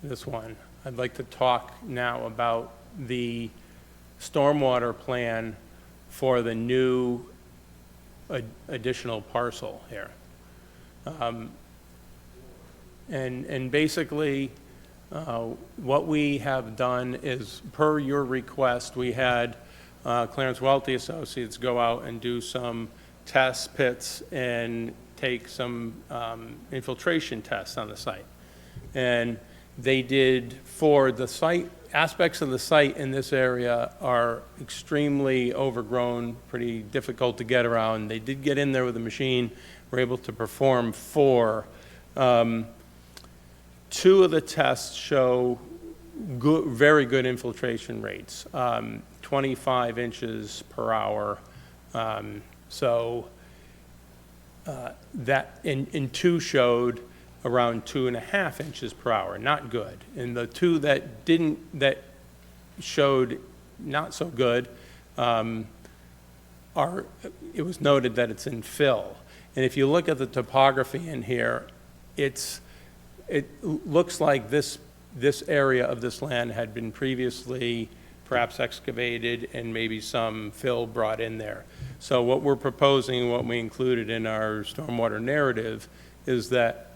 this one, I'd like to talk now about the stormwater plan for the new additional parcel here. And basically, what we have done is, per your request, we had Clarence Welty Associates go out and do some test pits and take some infiltration tests on the site. And they did, for the site, aspects of the site in this area are extremely overgrown, pretty difficult to get around. They did get in there with a machine, were able to perform 4. 2 of the tests show very good infiltration rates, 25 inches per hour. That in 2 showed around 2.5 inches per hour, not good. And the 2 that showed not so good, it was noted that it's in fill. And if you look at the topography in here, it looks like this area of this land had been previously perhaps excavated and maybe some fill brought in there. So what we're proposing, what we included in our stormwater narrative, is that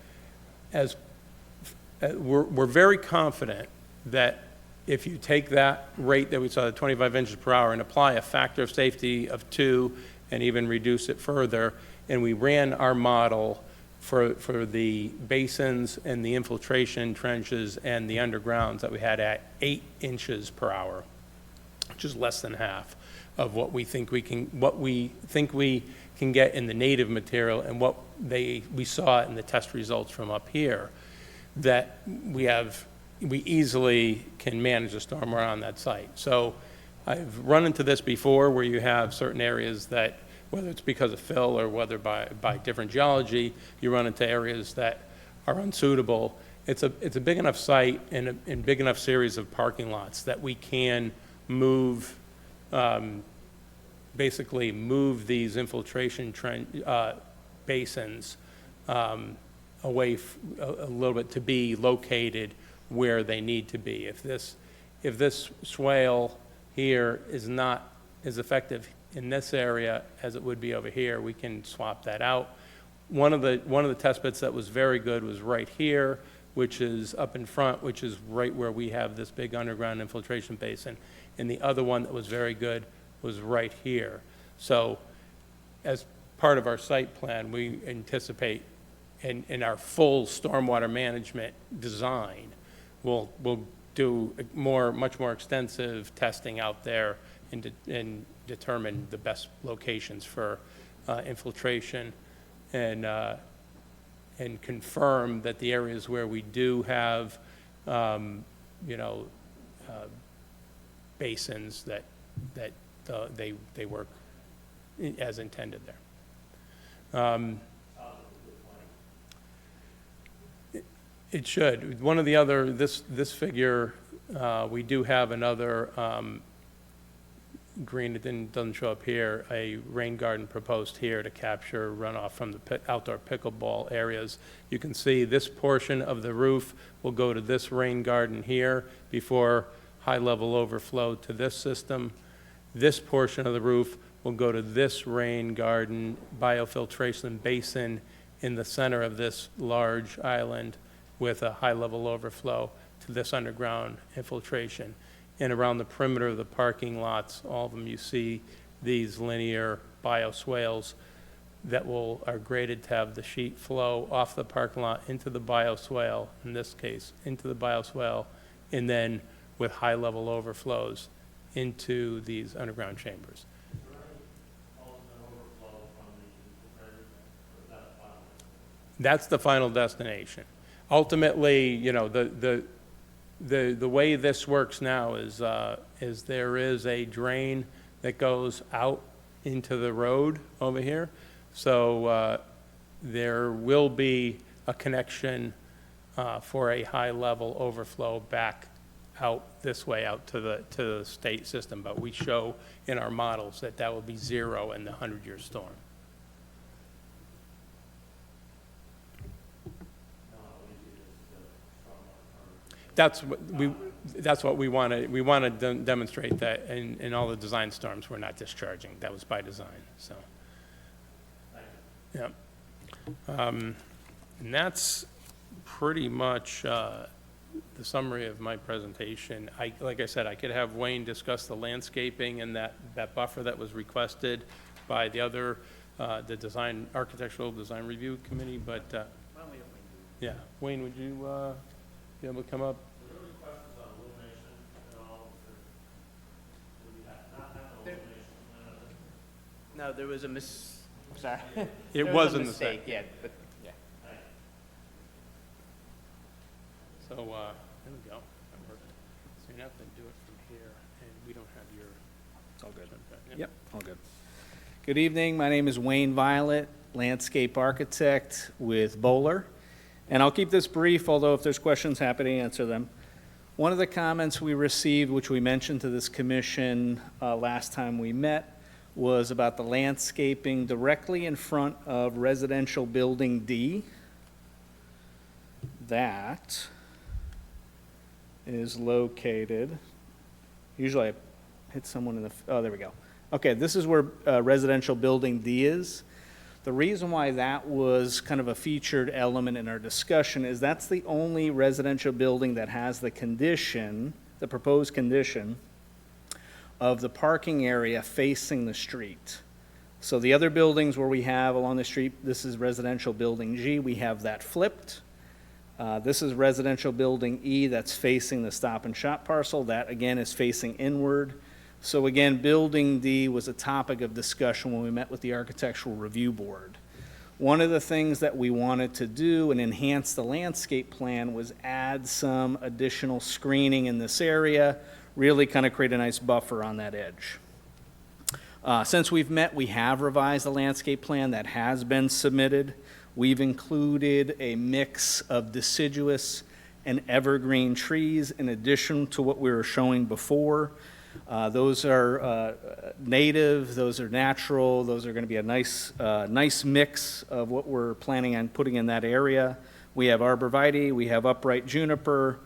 we're very confident that if you take that rate that we saw, the 25 inches per hour, and apply a factor of safety of 2 and even reduce it further, and we ran our model for the basins and the infiltration trenches and the undergrounds that we had at 8 inches per hour, which is less than half of what we think we can get in the native material and what we saw in the test results from up here, that we easily can manage the stormwater on that site. So I've run into this before where you have certain areas that, whether it's because of fill or whether by different geology, you run into areas that are unsuitable. It's a big enough site and big enough series of parking lots that we can move, basically move these infiltration basins away a little bit to be located where they need to be. If this swale here is not as effective in this area as it would be over here, we can swap that out. One of the test bits that was very good was right here, which is up in front, which is right where we have this big underground infiltration basin. And the other one that was very good was right here. So as part of our site plan, we anticipate in our full stormwater management design, we'll do much more extensive testing out there and determine the best locations for infiltration and confirm that the areas where we do have, basins that they work as intended there. It should. One of the other, this figure, we do have another green, it doesn't show up here, a rain garden proposed here to capture runoff from the outdoor pickleball areas. You can see this portion of the roof will go to this rain garden here before high-level overflow to this system. This portion of the roof will go to this rain garden biofiltration basin in the center of this large island with a high-level overflow to this underground infiltration. And around the perimeter of the parking lots, all of them, you see these linear bioswales that are graded to have the sheet flow off the parking lot into the bioswale, in this case, into the bioswale, and then with high-level overflows into these underground chambers. That's the final destination. Ultimately, the way this works now is there is a drain that goes out into the road over here. So there will be a connection for a high-level overflow back out this way, out to the state system. But we show in our models that will be 0 in the 100-year storm. That's what we want to. We want to demonstrate that in all the design storms we're not discharging. That was by design. So, yeah. And that's pretty much the summary of my presentation. Like I said, I could have Wayne discuss the landscaping and that buffer that was requested by the other the architectural design review committee. But yeah, Wayne, would you be able to come up? No, there was a sorry. It was a mistake. Yeah, but, yeah. So, there we go. That worked. So you have to do it from here, and we don't have your... It's all good. Yep, all good. Good evening. My name is Wayne Violet, landscape architect with Bowler. And I'll keep this brief, although if there's questions, happy to answer them. One of the comments we received, which we mentioned to this commission last time we met, was about the landscaping directly in front of residential building D. That is located, usually I hit someone in the, oh, there we go. Okay, this is where residential building D is. The reason why that was kind of a featured element in our discussion is that's the only residential building that has the condition, the proposed condition, of the parking area facing the street. So the other buildings where we have along the street, this is residential building G, we have that flipped. This is residential building E that's facing the Stop and Shop parcel. That again is facing inward. So again, building D was a topic of discussion when we met with the Architectural Review Board. One of the things that we wanted to do and enhance the landscape plan was add some additional screening in this area, really kind of create a nice buffer on that edge. Since we've met, we have revised the landscape plan that has been submitted. We've included a mix of deciduous and evergreen trees in addition to what we were showing before. Those are native, those are natural, those are going to be a nice mix of what we're planning on putting in that area. We have arborvitae, we have upright juniper,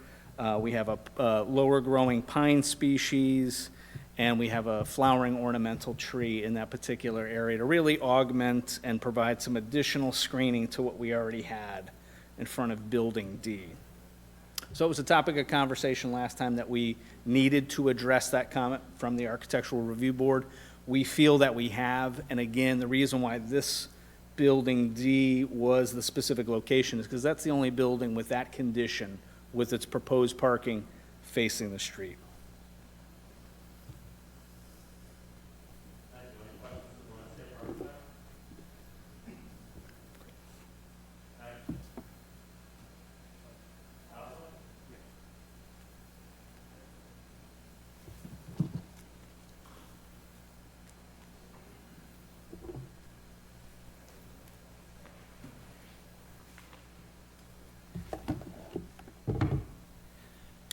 we have a lower growing pine species, and we have a flowering ornamental tree in that particular area to really augment and provide some additional screening to what we already had in front of Building D. So it was a topic of conversation last time that we needed to address that comment from the Architectural Review Board. We feel that we have, and again, the reason why this Building D was the specific location is because that's the only building with that condition with its proposed parking facing the street.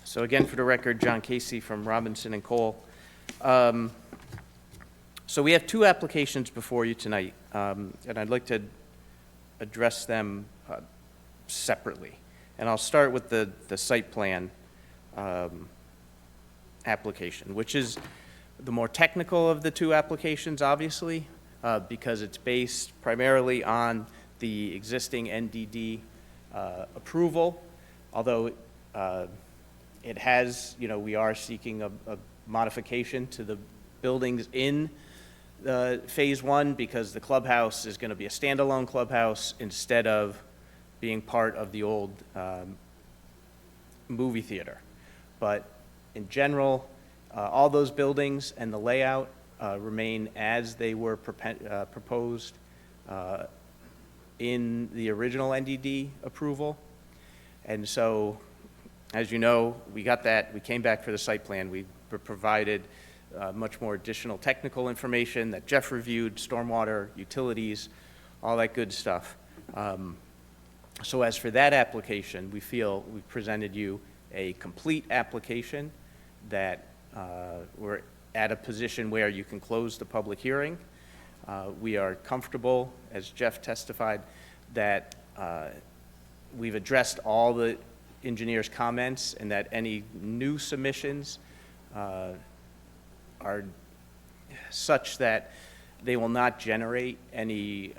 So again, for the record, John Casey from Robinson and Cole. So we have two applications before you tonight, and I'd like to address them separately. And I'll start with the site plan application, which is the more technical of the two applications, obviously, because it's based primarily on the existing NDD approval, although it has, we are seeking a modification to the buildings in Phase 1 because the clubhouse is going to be a standalone clubhouse instead of being part of the old movie theater. But in general, all those buildings and the layout remain as they were proposed in the original NDD approval. And so, as you know, we got that, we came back for the site plan, we provided much more additional technical information that Jeff reviewed, stormwater, utilities, all that good stuff. So as for that application, we feel we've presented you a complete application that we're at a position where you can close the public hearing. We are comfortable, as Jeff testified, that we've addressed all the engineers' comments and that any new submissions are such that they will not generate any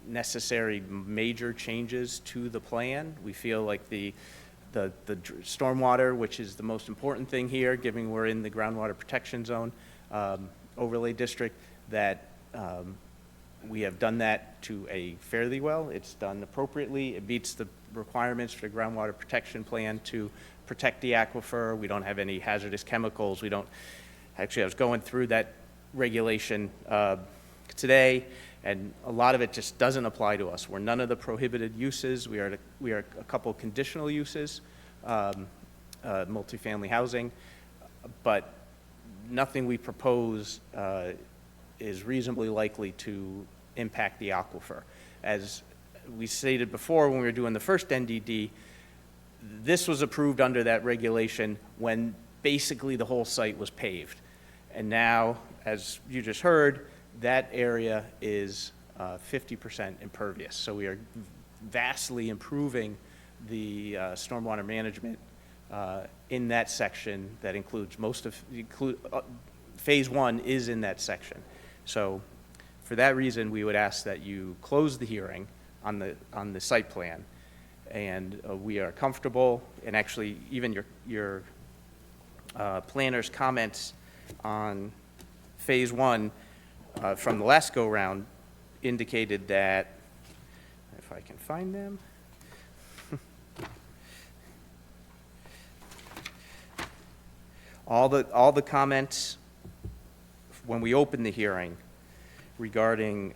necessary major changes to the plan. We feel like the stormwater, which is the most important thing here, given we're in the groundwater protection zone overlay district, that we have done that to a fairly well. It's done appropriately. It meets the requirements for the groundwater protection plan to protect the aquifer. We don't have any hazardous chemicals. We don't, actually, I was going through that regulation today, and a lot of it just doesn't apply to us. We're none of the prohibited uses. We are a couple conditional uses, multifamily housing, but nothing we propose is reasonably likely to impact the aquifer. As we stated before when we were doing the first NDD, this was approved under that regulation when basically the whole site was paved. And now, as you just heard, that area is 50% impervious. So we are vastly improving the stormwater management in that section that includes Phase 1 is in that section. So For that reason, we would ask that you close the hearing on the site plan. And we are comfortable, and actually even your planner's comments on phase one from the last go-round indicated that, if I can find them, all the comments when we opened the hearing regarding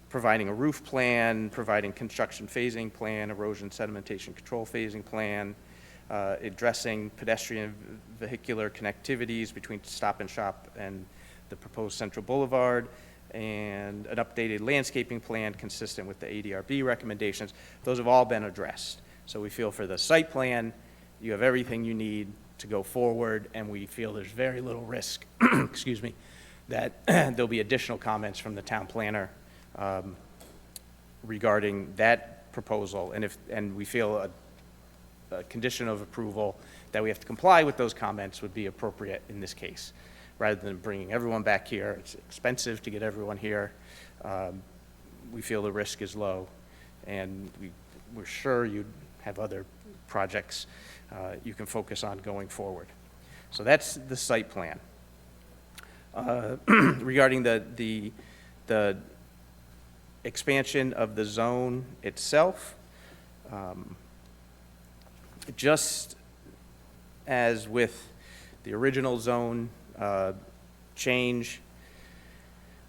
providing a roof plan, providing construction phasing plan, erosion sedimentation control phasing plan, addressing pedestrian vehicular connectivities between Stop and Shop and the proposed Central Boulevard, and an updated landscaping plan consistent with the ADRB recommendations. Those have all been addressed. So we feel for the site plan, you have everything you need to go forward, and we feel there's very little risk, excuse me, that there'll be additional comments from the town planner regarding that proposal. And we feel a condition of approval that we have to comply with those comments would be appropriate in this case, rather than bringing everyone back here. It's expensive to get everyone here. We feel the risk is low, and we're sure you'd have other projects you can focus on going forward. So that's the site plan. Regarding the expansion of the zone itself, just as with the original zone change,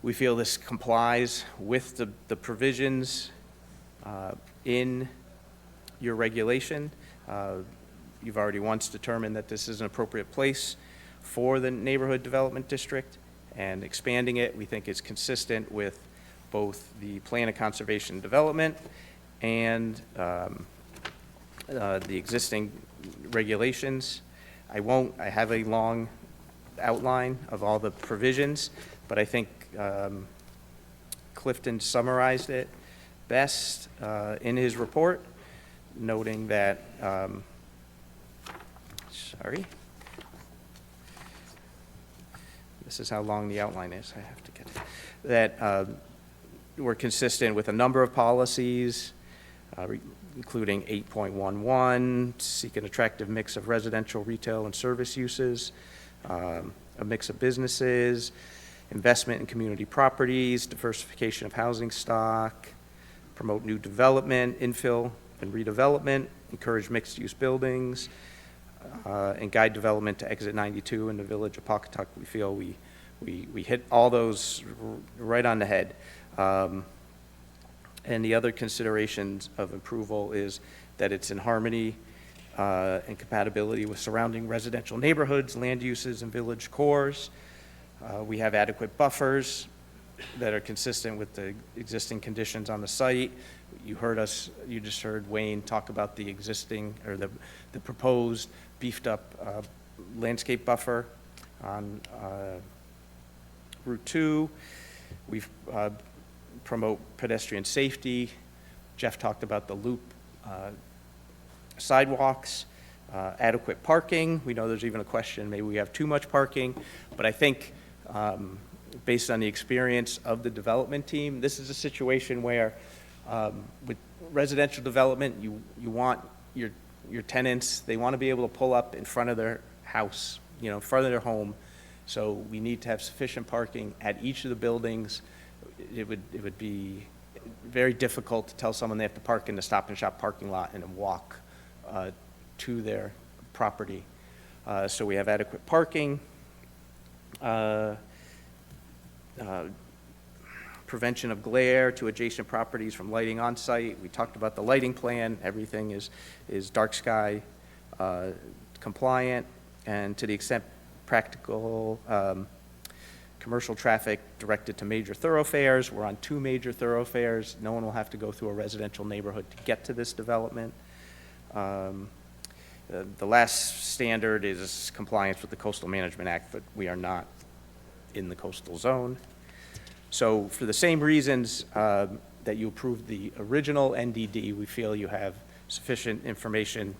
we feel this complies with the provisions in your regulation. You've already once determined that this is an appropriate place for the neighborhood development district, and expanding it, we think, is consistent with both the plan of conservation and development and the existing regulations. I have a long outline of all the provisions, but I think Clifton summarized it best in his report, noting that, this is how long the outline is, I have to get it, that we're consistent with a number of policies, including 8.11, seek an attractive mix of residential, retail, and service uses, a mix of businesses, investment in community properties, diversification of housing stock, promote new development, infill and redevelopment, encourage mixed-use buildings, and guide development to exit 92 in the village of Pawcatuck. We feel we hit all those right on the head. And the other considerations of approval is that it's in harmony and compatibility with surrounding residential neighborhoods, land uses, and village cores. We have adequate buffers that are consistent with the existing conditions on the site. You just heard Wayne talk about the existing, or the proposed beefed up landscape buffer on Route 2. We've promote pedestrian safety. Jeff talked about the loop sidewalks, adequate parking. We know there's even a question, maybe we have too much parking, but I think based on the experience of the development team, this is a situation where with residential development, you want your tenants, they want to be able to pull up in front of their house, in front of their home. So we need to have sufficient parking at each of the buildings. It would be very difficult to tell someone they have to park in the Stop and Shop parking lot and then walk to their property. So we have adequate parking. Prevention of glare to adjacent properties from lighting on site. We talked about the lighting plan. Everything is dark sky compliant, and to the extent practical, commercial traffic directed to major thoroughfares. We're on 2 major thoroughfares. No one will have to go through a residential neighborhood to get to this development. The last standard is compliance with the Coastal Management Act, but we are not in the coastal zone. So for the same reasons that you approved the original NDD, we feel you have sufficient information,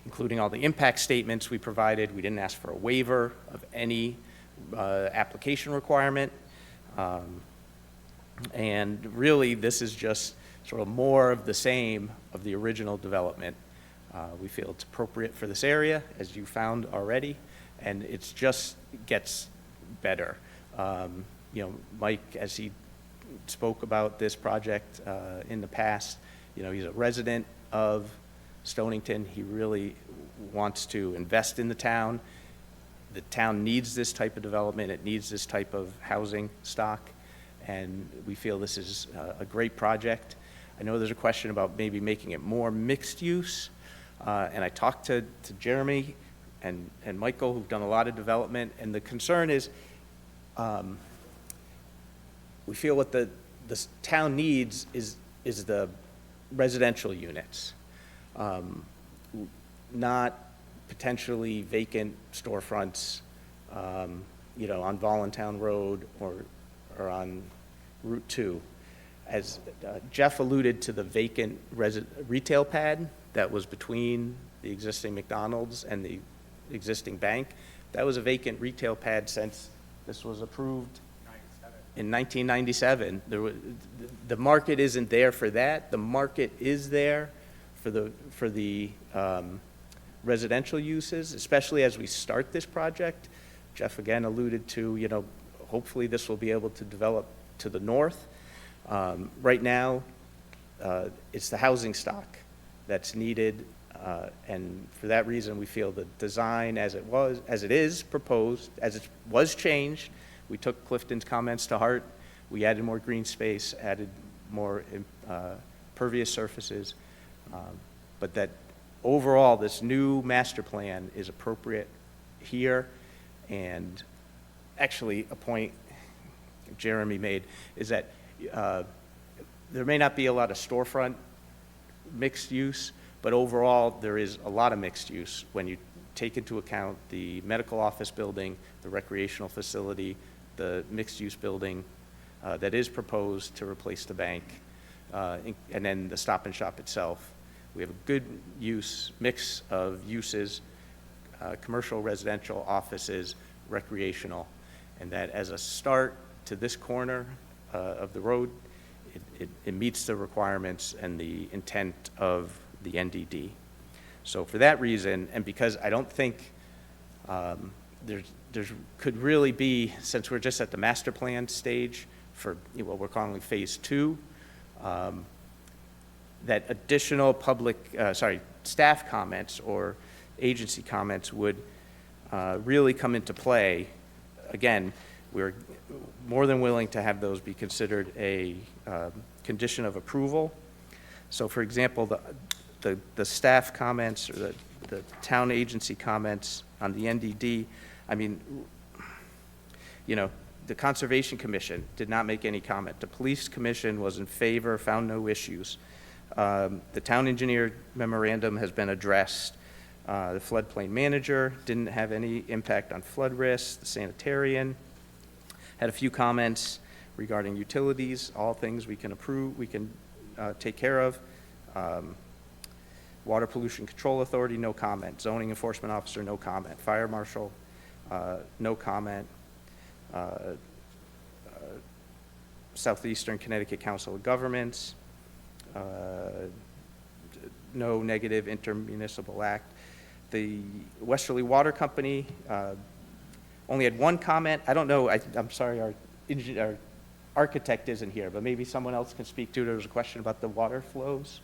including all the impact statements we provided. We didn't ask for a waiver of any application requirement. And really, this is just sort of more of the same of the original development. We feel it's appropriate for this area, as you found already, and it's just gets better. Mike, as he spoke about this project in the past, he's a resident of Stonington. He really wants to invest in the town. The town needs this type of development. It needs this type of housing stock, and we feel this is a great project. I know there's a question about maybe making it more mixed use, and I talked to Jeremy and Michael, who've done a lot of development, and the concern is we feel what the town needs is the residential units, not potentially vacant storefronts, on Voluntown Road or on Route 2. As Jeff alluded to the vacant retail pad that was between the existing McDonald's and the existing bank, that was a vacant retail pad since this was approved in 1997. The market isn't there for that. The market is there for the residential uses, especially as we start this project. Jeff again alluded to, hopefully this will be able to develop to the north. Right now, it's the housing stock that's needed, and for that reason, we feel the design as it is proposed, as it was changed. We took Clifton's comments to heart. We added more green space, added more pervious surfaces, but that overall, this new master plan is appropriate here. And actually, a point Jeremy made is that there may not be a lot of storefront mixed use, but overall, there is a lot of mixed use when you take into account the medical office building, the recreational facility, the mixed-use building that is proposed to replace the bank, and then the Stop and Shop itself. We have a good mix of uses, commercial, residential, offices, recreational, and that as a start to this corner of the road, it meets the requirements and the intent of the NDD. So for that reason, and because I don't think there could really be, since we're just at the master plan stage for what we're calling phase 2, that additional staff comments or agency comments would really come into play. Again, we're more than willing to have those be considered a condition of approval. So for example, the staff comments or the town agency comments on the NDD, the Conservation Commission did not make any comment. The Police Commission was in favor, found no issues. The town engineer memorandum has been addressed. The floodplain manager didn't have any impact on flood risks. The sanitarian had a few comments regarding utilities, all things we can approve, we can take care of. Water Pollution Control Authority, no comment. Zoning Enforcement Officer, no comment. Fire Marshal, no comment. Southeastern Connecticut Council of Governments, no negative intermunicipal act. The Westerly Water Company only had one comment. I don't know, I'm sorry, our architect isn't here, but maybe someone else can speak to it. There was a question about the water flows.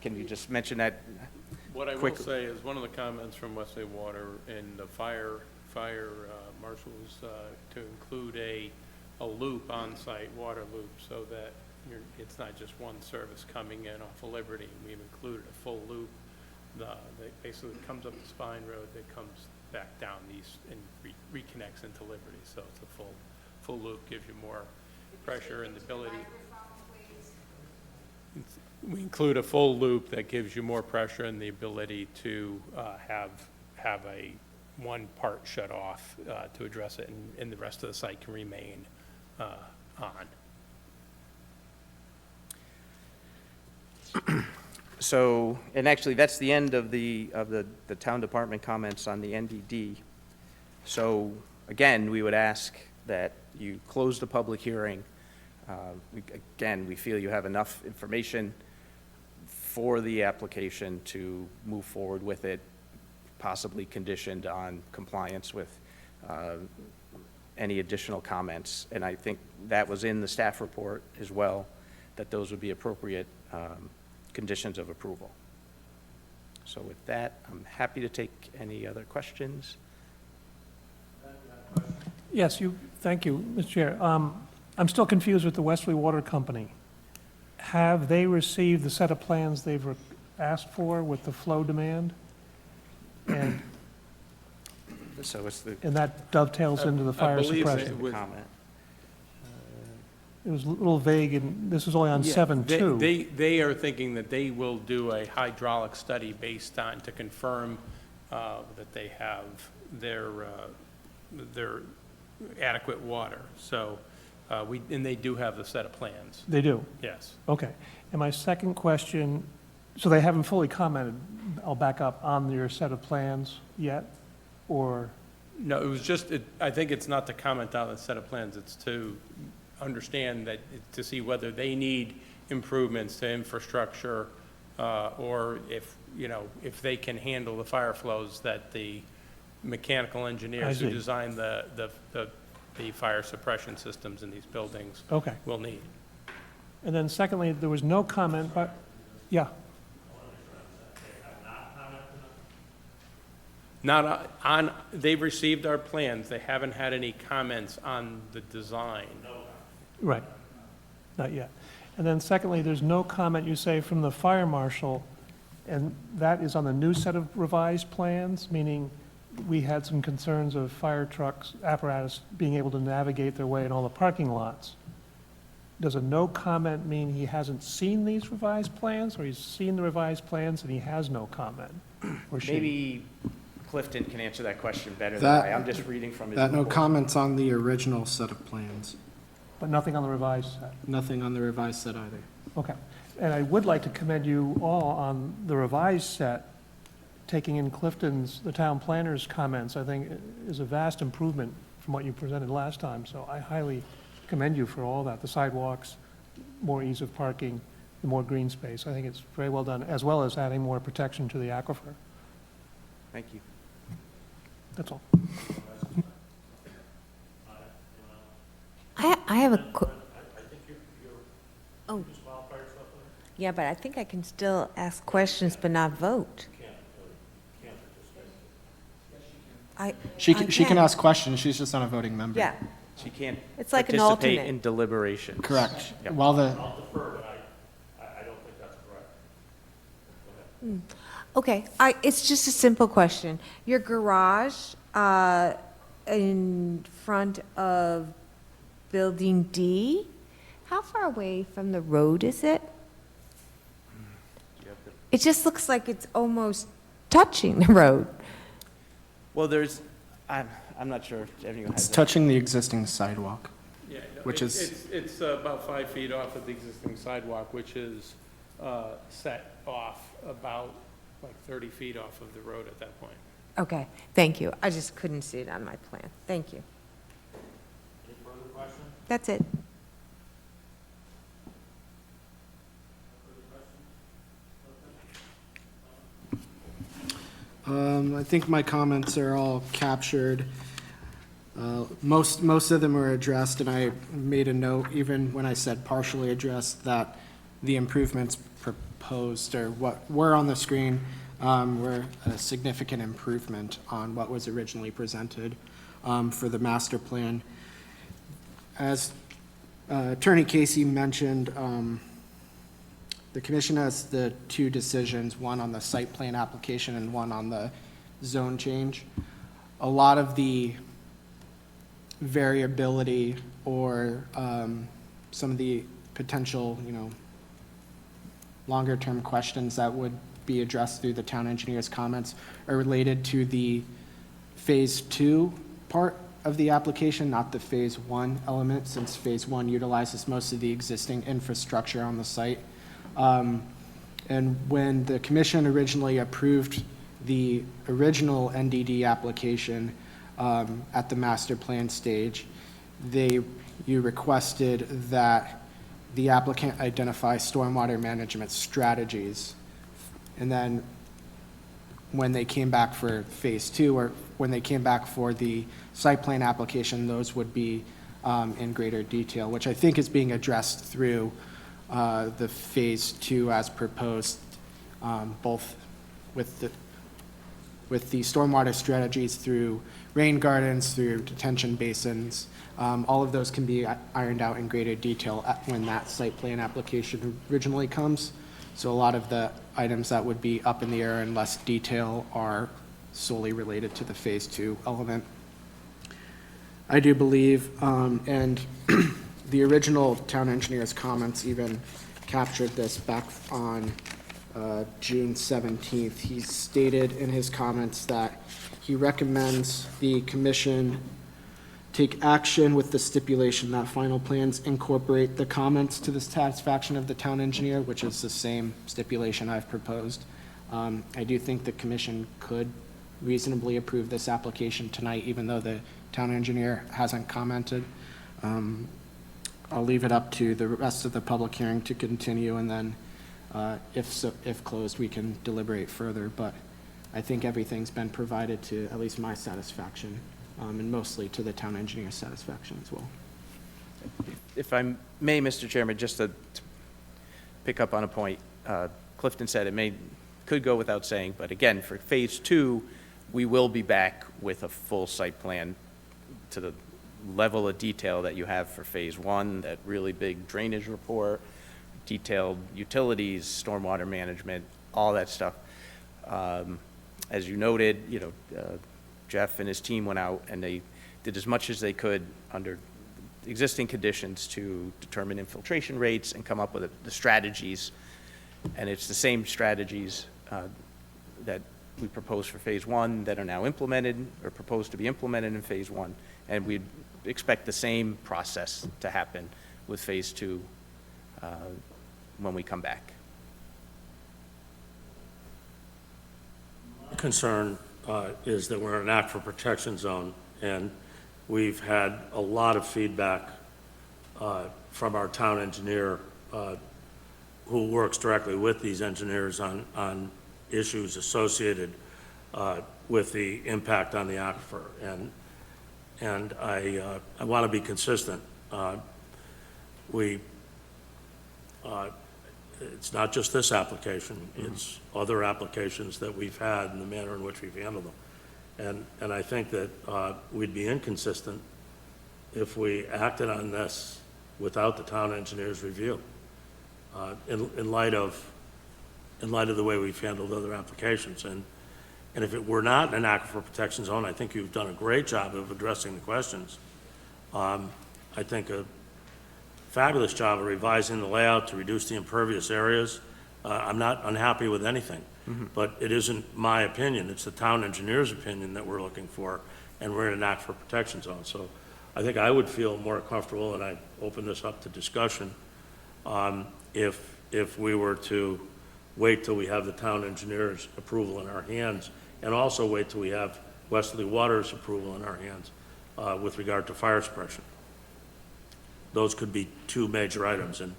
Can you just mention that? What I will say is one of the comments from Wesley Water and the fire marshals to include a loop on-site, water loop, so that it's not just one service coming in off of Liberty. We've included a full loop that basically comes up the Spine Road that comes back down east and reconnects into Liberty. So it's a full loop, gives you more pressure and the ability. We include a full loop that gives you more pressure and the ability to have a one part shut off to address it, and the rest of the site can remain on. So, and actually, that's the end of the town department comments on the NDD. So, again, we would ask that You closed the public hearing. Again, we feel you have enough information for the application to move forward with it, possibly conditioned on compliance with any additional comments. And I think that was in the staff report as well, that those would be appropriate conditions of approval. So with that, I'm happy to take any other questions. Yes, thank you, Mr. Chair. I'm still confused with the Wesley Water Company. Have they received the set of plans they've asked for with the flow demand? And So it's the that dovetails into the fire believe suppression. comment. It was a little vague, and this is only on Yeah, 7-2. They are thinking that they will do a hydraulic study based on, to confirm that they have their adequate water. So, and they do have the set of plans, They do? yes. Okay. And my second question, so they haven't fully commented, I'll back up, on your set of plans yet? Or, No, it was just, I think it's not to comment on the set of plans, it's to understand that, to see whether they need improvements to infrastructure, or if, if they can handle the fire flows that the mechanical engineers who see. design the fire suppression systems in these buildings okay. will need. And then secondly, there was no comment, but, yeah, Not on, they've received our plans, they haven't had any comments on the design. right, not yet. And then secondly, there's no comment, you say, from the fire marshal, and that is on the new set of revised plans, meaning we had some concerns of fire trucks, apparatus being able to navigate their way in all the parking lots. Does a no comment mean he hasn't seen these revised plans, or he's seen the revised plans and he has no comment? Or she? Maybe Clifton can answer that question better than That- I. I'm just reading from his That no report. comments on the original set of plans. But nothing on the revised set? Nothing on the revised set either. Okay. And I would like to commend you all on the revised set, taking in Clifton's, the town planner's comments, I think is a vast improvement from what you presented last time. So I highly commend you for all that, the sidewalks, more ease of parking, the more green space. I think it's very well done, as well as adding more protection to the aquifer. Thank you. That's all. I have a, oh. Yeah, but I think I can still ask questions but not vote. She can ask questions, she's just not a voting member. Yeah, She can't It's like an participate alternate. in deliberations. Correct. Yep. While the, I'll defer, but I don't think that's correct. okay, it's just a simple question. Your garage in front of Building D, how far away from the road is it? It just looks like it's almost touching the road. Well, I'm not sure if anyone has it's that. touching the existing sidewalk. Yeah, no, Which is- It's about 5 feet off of the existing sidewalk, which is set off about like 30 feet off of the road at that point. Okay, thank you. I just couldn't see it on my plan. Thank you. Any further questions? That's it. I think my comments are all captured. Most of them were addressed, and I made a note, even when I said partially addressed, that the improvements proposed, or what were on the screen, were a significant improvement on what was originally presented for the master plan. As Attorney Casey mentioned, the commission has the two decisions, one on the site plan application and one on the zone change. A lot of the variability or some of the potential, longer-term questions that would be addressed through the town engineer's comments are related to the Phase 2 part of the application, not the Phase 1 element, since Phase 1 utilizes most of the existing infrastructure on the site. And when the commission originally approved the original NDD application at the master plan stage, you requested that the applicant identify stormwater management strategies. And then when they came back for phase two, or when they came back for the site plan application, those would be in greater detail, which I think is being addressed through the phase two as proposed, both with the stormwater strategies through rain gardens, through detention basins. All of those can be ironed out in greater detail when that site plan application originally comes. So a lot of the items that would be up in the air in less detail are solely related to the phase two element. I do believe, and the original town engineer's comments even captured this back on June 17th. He stated in his comments that he recommends the commission take action with the stipulation that final plans incorporate the comments to the satisfaction of the town engineer, which is the same stipulation I've proposed. I do think the commission could reasonably approve this application tonight, even though the town engineer hasn't commented. I'll leave it up to the rest of the public hearing to continue, and then if closed, we can deliberate further. But I think everything's been provided to at least my satisfaction, and mostly to the town engineer's satisfaction as well. If I may, Mr. Chairman, just to pick up on a point, Clifton said it could go without saying, but again, for phase two, we will be back with a full site plan to the level of detail that you have for phase one, that really big drainage report, detailed utilities, stormwater management, all that stuff. As you noted, Jeff and his team went out and they did as much as they could under existing conditions to determine infiltration rates and come up with the strategies. And it's the same strategies that we proposed for phase one that are now implemented or proposed to be implemented in phase one. And we expect the same process to happen with phase two when we come back. Concern is that we're in an aquifer protection zone, and we've had a lot of feedback from our town engineer who works directly with these engineers on issues associated with the impact on the aquifer. And I want to be consistent. It's not just this application, it's other applications that we've had and the manner in which we've handled them. And I think that we'd be inconsistent if we acted on this without the town engineer's review, in light of the way we've handled other applications. And if it were not an aquifer protection zone, I think you've done a great job of addressing the questions. I think a fabulous job of revising the layout to reduce the impervious areas. I'm not unhappy with anything, but it isn't my opinion. It's the town engineer's opinion that we're looking for, and we're in an aquifer protection zone. So I think I would feel more comfortable, and I open this up to discussion, if we were to wait till we have the town engineer's approval in our hands, and also wait till we have Westerly Water's approval in our hands with regard to fire suppression. Those could be two major items, and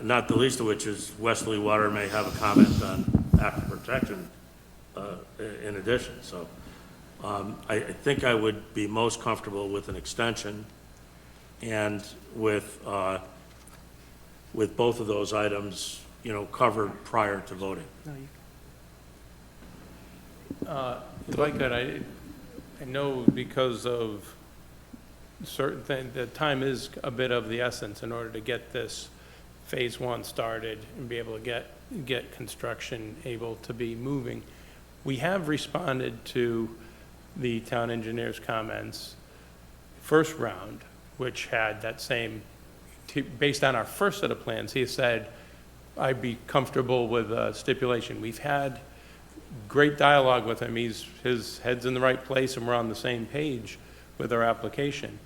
not the least of which is Westerly Water may have a comment on aquifer protection in addition. So I think I would be most comfortable with an extension and with both of those items, covered prior to voting. If I could, I know because of certain things, the time is a bit of the essence in order to get this phase one started and be able to get construction able to be moving. We have responded to the town engineer's comments first round, which had that same, based on our first set of plans, he said, I'd be comfortable with a stipulation. We've had great dialogue with him. His head's in the right place and we're on the same page with our application.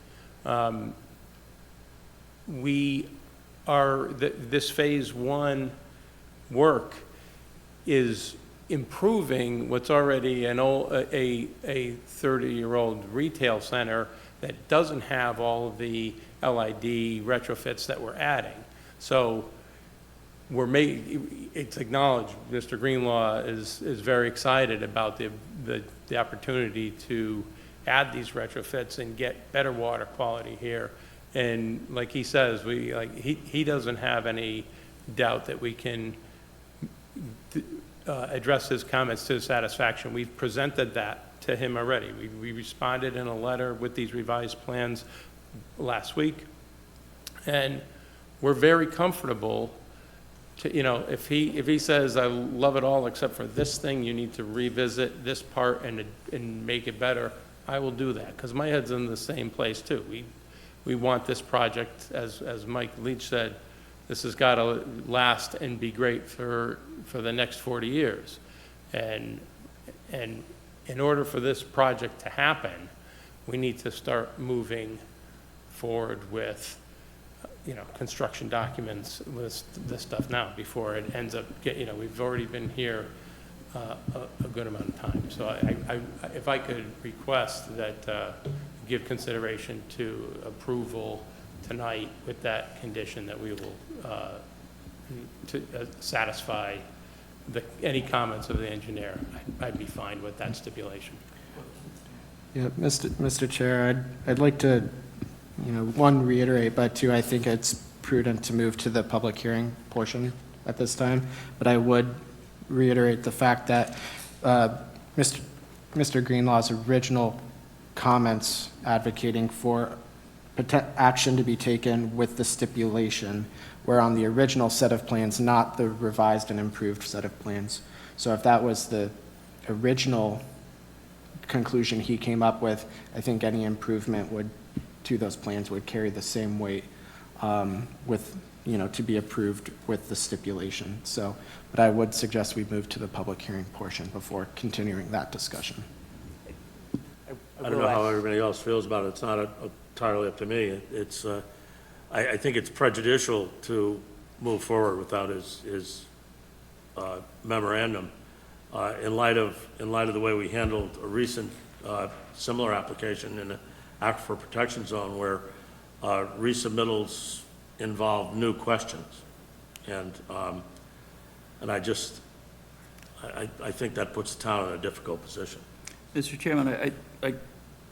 This phase one work is improving what's already a 30-year-old retail center that doesn't have all of the LID retrofits that we're adding. So it's acknowledged, Mr. Greenlaw is very excited about the opportunity to add these retrofits and get better water quality here. And like he says, he doesn't have any doubt that we can address his comments to his satisfaction. We've presented that to him already. We responded in a letter with these revised plans last week. And we're very comfortable to, if he says, I love it all except for this thing, you need to revisit this part and make it better, I will do that, because my head's in the same place too. We want this project, as Mike Leach said, this has got to last and be great for the next 40 years. And in order for this project to happen, we need to start moving forward with, construction documents, with this stuff now, before it ends up, we've already been here a good amount of time. So if I could request that give consideration to approval tonight with that condition, that we will satisfy any comments of the engineer, I'd be fine with that stipulation. Yeah, Mr. Chair, I'd like to, one, reiterate, but two, I think it's prudent to move to the public hearing portion at this time. But I would reiterate the fact that Mr. Greenlaw's original comments advocating for action to be taken with the stipulation were on the original set of plans, not the revised and improved set of plans. So if that was the original conclusion he came up with, I think any improvement to those plans would carry the same weight to be approved with the stipulation. So, but I would suggest we move to the public hearing portion before continuing that discussion. I don't know how everybody else feels about it. It's not entirely up to me. I think it's prejudicial to move forward without his memorandum in light of the way we handled a recent similar application in the Aquifer Protection Zone, where resubmittals involved new questions, and I think that puts the town in a difficult position. Mr. Chairman, I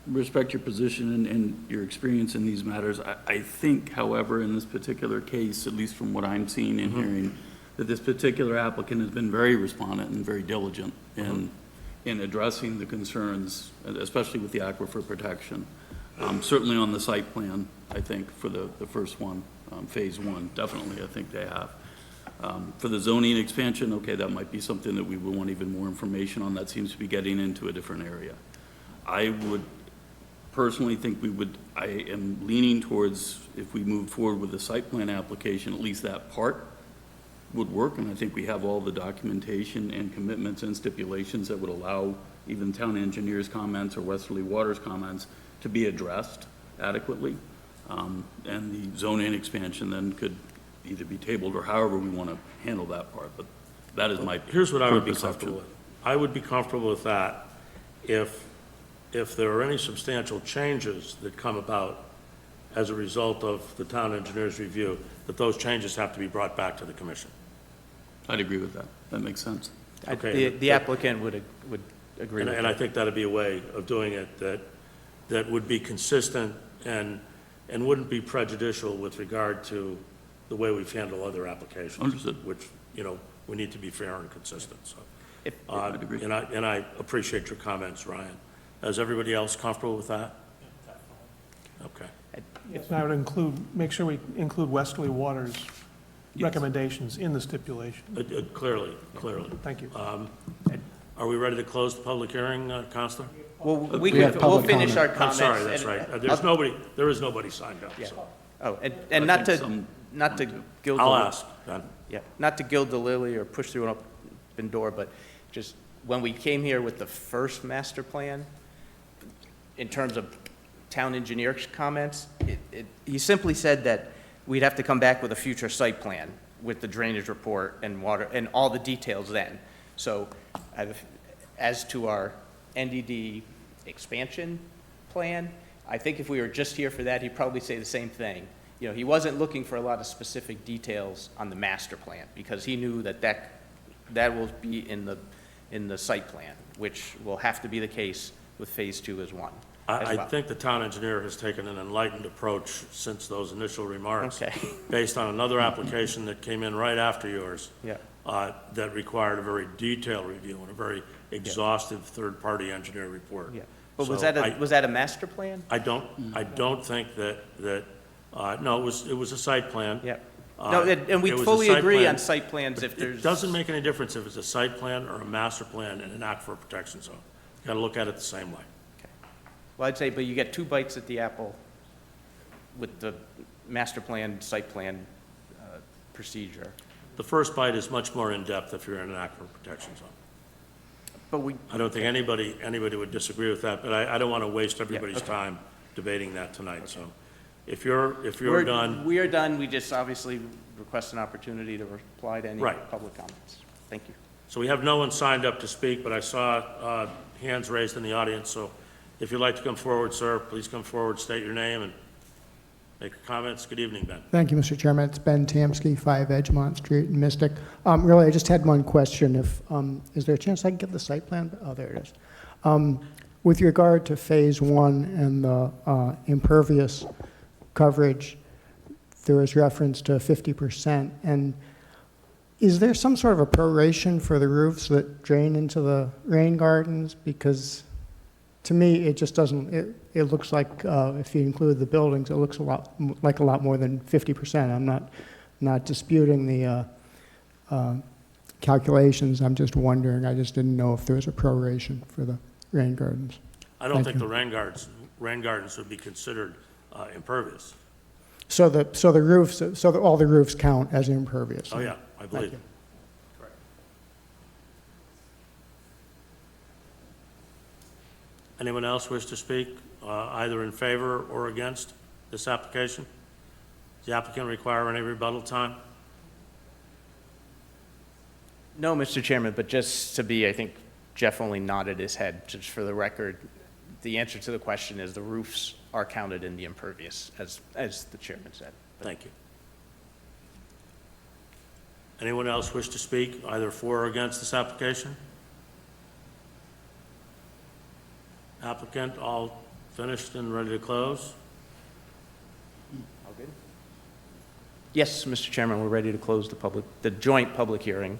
respect your position and your experience in these matters. I think, however, in this particular case, at least from what I'm seeing and hearing, that this particular applicant has been very respondent and very diligent in addressing the concerns, especially with the aquifer protection. Certainly on the site plan, I think, for the first one, phase one, definitely, I think they have. For the zoning expansion, okay, that might be something that we would want even more information on. That seems to be getting into a different area. I would personally think I am leaning towards, if we move forward with the site plan application, at least that part would work, and I think we have all the documentation and commitments and stipulations that would allow even town engineers' comments or Westerly Waters' comments to be addressed adequately. And the zoning expansion then could either be tabled or however we want to handle that part, but that is my Here's what I would be perception. comfortable with. I would be comfortable with that if there are any substantial changes that come about as a result of the town engineer's review, that those changes have to be brought back to the commission. I'd agree with that. That makes sense. Okay. The applicant would agree with And that. I think that'd be a way of doing it that would be consistent and wouldn't be prejudicial with regard to the way we've handled other applications. Understood. Which, we need to be fair and consistent, so. I'd agree. And I appreciate your comments, Ryan. Is everybody else comfortable with that? Okay. And I would make sure we include Westerly Waters' recommendations in the stipulation. Clearly. Thank you. Are we ready to close the public hearing, Counselor? Well, We have we'll public finish our comment. I'm comments. sorry, that's right. There is nobody signed up, Yeah. so. Oh, I and not think to, some not to want to. gild I'll the, ask, then. yeah, not to gild the lily or push through an open door, but just when we came here with the first master plan, in terms of town engineer's comments, he simply said that we'd have to come back with a future site plan with the drainage report and water and all the details then. So as to our NDD expansion plan, I think if we were just here for that, he'd probably say the same thing. You know, he wasn't looking for a lot of specific details on the master plan, because he knew that that will be in the site plan, which will have to be the case with Phase 2 as one. I think the town engineer has taken an enlightened approach since those initial remarks. Okay. Based on another application that came in right after yours. Yeah. That required a very detailed review and a very exhaustive third-party engineer report. Yeah. But was So that a master plan? I don't think that, no, it was a site plan. Yeah. No, and we It was a fully site agree plan, on site plans if there's. It doesn't make any difference if it's a site plan or a master plan and an aquifer protection zone. You gotta look at it the same way. Well, I'd say, but you get two bites at the apple with the master plan, site plan procedure. The first bite is much more in-depth if you're in an aquifer protection zone. But we, I don't think anybody would disagree with that, but I don't want to waste everybody's okay. time debating that tonight, so. If you're done, we are done. We just obviously request an opportunity to reply to any Right. public comments. Thank you. so we have no one signed up to speak, but I saw hands raised in the audience, so if you'd like to come forward, sir, please come forward, state your name and make your comments. Good evening, Ben. Thank you, Mr. Chairman. It's Ben Tamsky, 5 Edgemont Street in Mystic. Really, I just had one question. Is there a chance I can get the site plan? Oh, there it is. With regard to Phase 1 and the impervious coverage, there was reference to 50%. And is there some sort of a proration for the roofs that drain into the rain gardens? Because to me, it just doesn't, it looks like, if you include the buildings, it looks a lot more than 50%. I'm not disputing the calculations. I'm just wondering, I just didn't know if there was a proration for the rain gardens. I don't Thank think you. the rain gardens would be considered impervious. So the roofs, all the roofs count as impervious? Oh, yeah, I believe. you. Anyone else wish to speak, either in favor or against this application? Does the applicant require any rebuttal time? No, Mr. Chairman, but just to be, I think Jeff only nodded his head, just for the record. The answer to the question is the roofs are counted in the impervious, as the chairman said. Thank you. Anyone else wish to speak, either for or against this application? Applicant, all finished and ready to close? All good? Yes, Mr. Chairman, we're ready to close the joint public hearing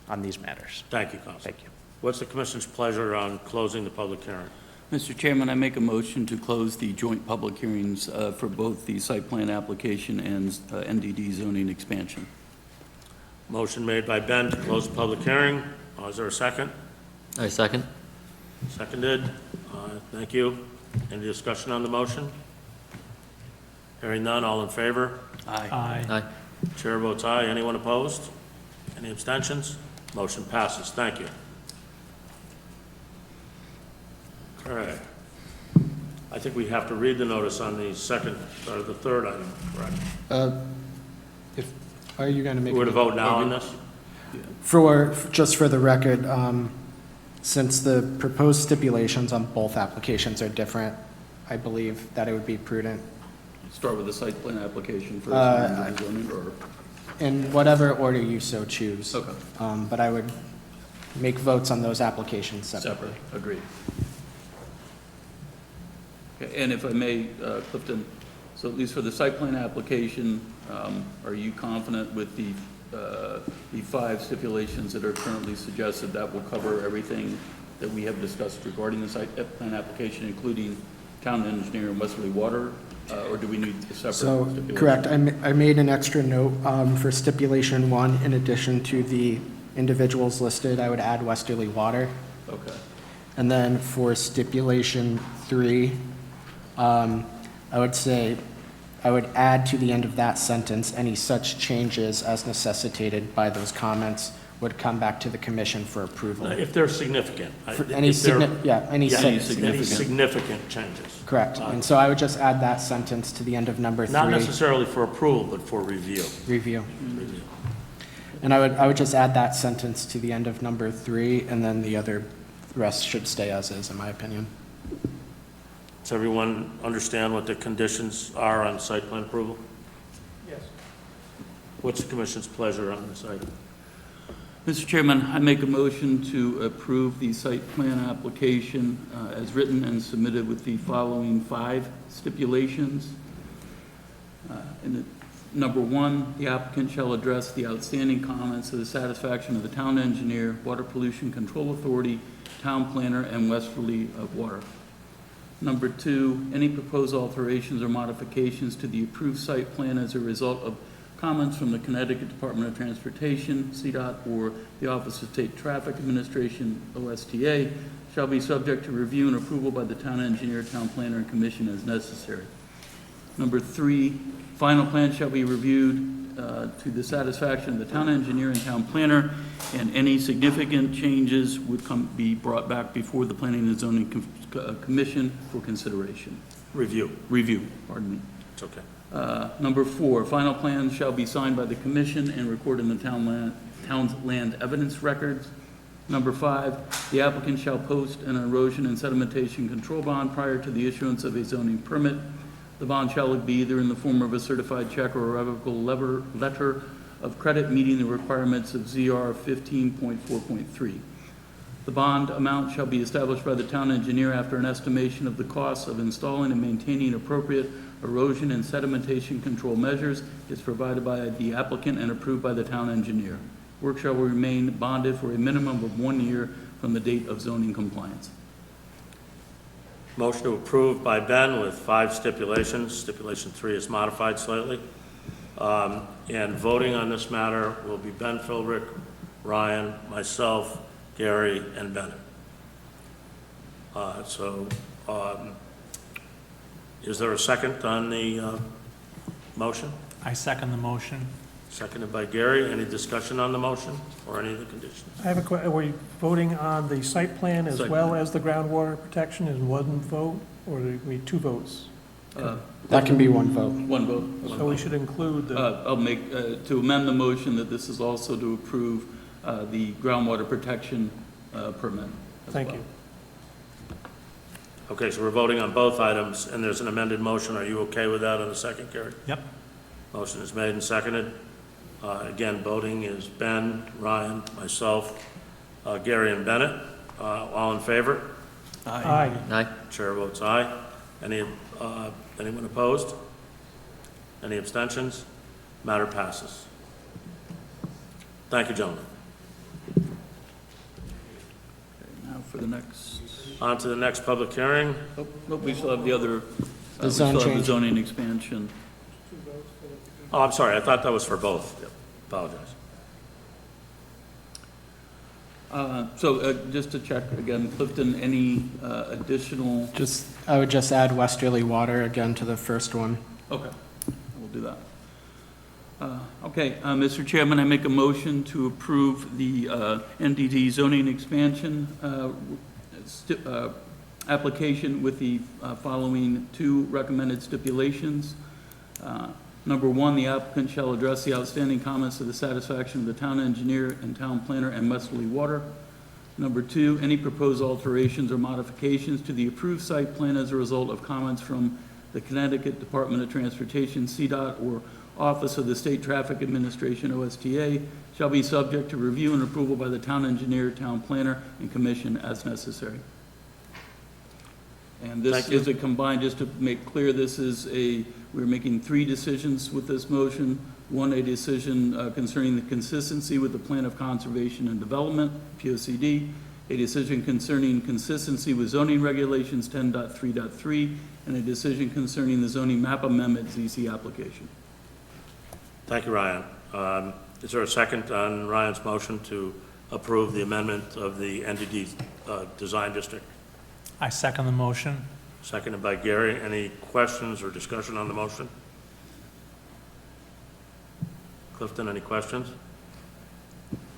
on these matters. Thank you, Counsel. Thank you. What's the commission's pleasure on closing the public hearing? Mr. Chairman, I make a motion to close the joint public hearings for both the site plan application and MDD zoning expansion. Motion made by Ben to close the public hearing. Is there a second? I second. Seconded. Thank you. Any discussion on the motion? Hearing none, all in favor? Aye. Aye. Chair votes aye. Anyone opposed? Any abstentions? Motion passes. Thank you. All right. I think we have to read the notice on the second, or the third item, correct? Are you going to make? We're to vote now on this? Just for the record, since the proposed stipulations on both applications are different, I believe that it would be prudent, Start with the site plan application first, and then the zoning, or? in whatever order you so choose. Okay. But I would make votes on those applications separately. Agreed. Okay, and if I may, Clifton, so at least for the site plan application, are you confident with the 5 stipulations that are currently suggested that will cover everything that we have discussed regarding the site plan application, including town engineer and Westerly Water, or do we need a separate So, stipulation? correct, I made an extra note for stipulation 1, in addition to the individuals listed, I would add Westerly Water. Okay. And then for stipulation 3, I would say, I would add to the end of that sentence, any such changes as necessitated by those comments would come back to the commission for approval. If they're significant. For any Any significant changes. Correct, and so I would just add that sentence to the end of number 3. Not necessarily for approval, but for review. Review. And I would just add that sentence to the end of number 3, and then the rest should stay as is, in my opinion. Does everyone understand what the conditions are on site plan approval? Yes. What's the commission's pleasure on this item? Mr. Chairman, I make a motion to approve the site plan application as written and submitted with the following 5 stipulations. Number 1, the applicant shall address the outstanding comments to the satisfaction of the town engineer, Water Pollution Control Authority, town planner, and Westerly of Water. Number 2, any proposed alterations or modifications to the approved site plan as a result of comments from the Connecticut Department of Transportation, CDOT, or the Office of State Traffic Administration, OSTA, shall be subject to review and approval by the town engineer, town planner, and commission as necessary. Number 3, final plan shall be reviewed to the satisfaction of the town engineer and town planner, and any significant changes would be brought back before the Planning and Zoning Commission for consideration. Review, pardon me. It's okay. Number 4, final plans shall be signed by the commission and recorded in the town's land evidence records. Number 5, the applicant shall post an erosion and sedimentation control bond prior to the issuance of a zoning permit. The bond shall be either in the form of a certified check or a revocable letter of credit meeting the requirements of ZR 15.4.3. The bond amount shall be established by the town engineer after an estimation of the costs of installing and maintaining appropriate erosion and sedimentation control measures is provided by the applicant and approved by the town engineer. Work shall remain bonded for a minimum of 1 year from the date of zoning compliance. Motion to approve by Ben with 5 stipulations. Stipulation 3 is modified slightly. And voting on this matter will be Ben Philbrick, Ryan, myself, Gary, and Bennett. Is there a second on the motion? I second the motion. Seconded by Gary. Any discussion on the motion or any of the conditions? I have a question. Are we voting on the site plan as Site well plan. as the groundwater protection in one vote, or do we 2 votes? That can be one vote. 1 vote. So we should include the, I'll make, to amend the motion that this is also to approve the groundwater protection permit as thank well. you. Okay, so we're voting on both items, and there's an amended motion. Are you okay with that on the second, Gary? Yep. Motion is made and seconded. Again, voting is Ben, Ryan, myself, Gary, and Bennett. All in favor? Aye. Chair votes aye. Anyone opposed? Any abstentions? Matter passes. Thank you, gentlemen. Now for the next, On to the next public hearing. we still have the other, The we zone still have the change. zoning expansion. Oh, I'm sorry, I thought that was for both. Apologize. Just to check again, Clifton, any additional? I would just add Westerly Water again to the first one. Okay, we'll do that. Okay, Mr. Chairman, I make a motion to approve the NDD zoning expansion application with the following 2 recommended stipulations. Number 1, the applicant shall address the outstanding comments to the satisfaction of the town engineer and town planner and Westerly Water. Number 2, any proposed alterations or modifications to the approved site plan as a result of comments from the Connecticut Department of Transportation, CDOT, or Office of the State Traffic Administration, OSTA, shall be subject to review and approval by the town engineer, town planner, and commission as necessary. And this Thank you. is a combined, just to make clear, we're making 3 decisions with this motion. 1, a decision concerning the consistency with the Plan of Conservation and Development, POCD. A decision concerning consistency with zoning regulations 10.3.3, and a decision concerning the zoning map amendment ZC application. Thank you, Ryan. Is there a second on Ryan's motion to approve the amendment of the NDD Design District? I second the motion. Seconded by Gary. Any questions or discussion on the motion? Clifton, any questions?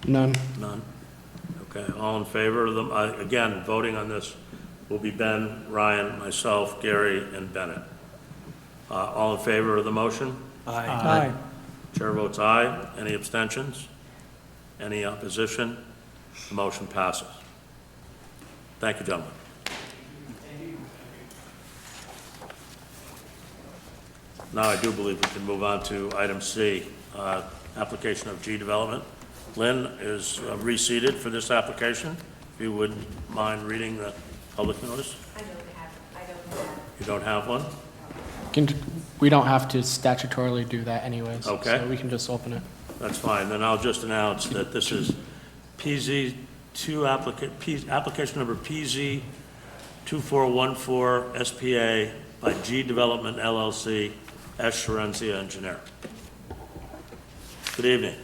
None. None? Okay, all in favor of them? Again, voting on this will be Ben, Ryan, myself, Gary, and Bennett. All in favor of the motion? Aye. Chair votes aye. Any abstentions? Any opposition? The motion passes. Thank you, gentlemen. Now I do believe we can move on to item C, application of G Development. Lynn is reseated for this application. If you wouldn't mind reading the public notice? I don't have. You don't have one? We don't have to statutorily do that anyways. Okay. So we can just open it. That's fine. Then I'll just announce that this is application number PZ2415SPA by G Development LLC, S. Sharenzia Engineer. Good evening.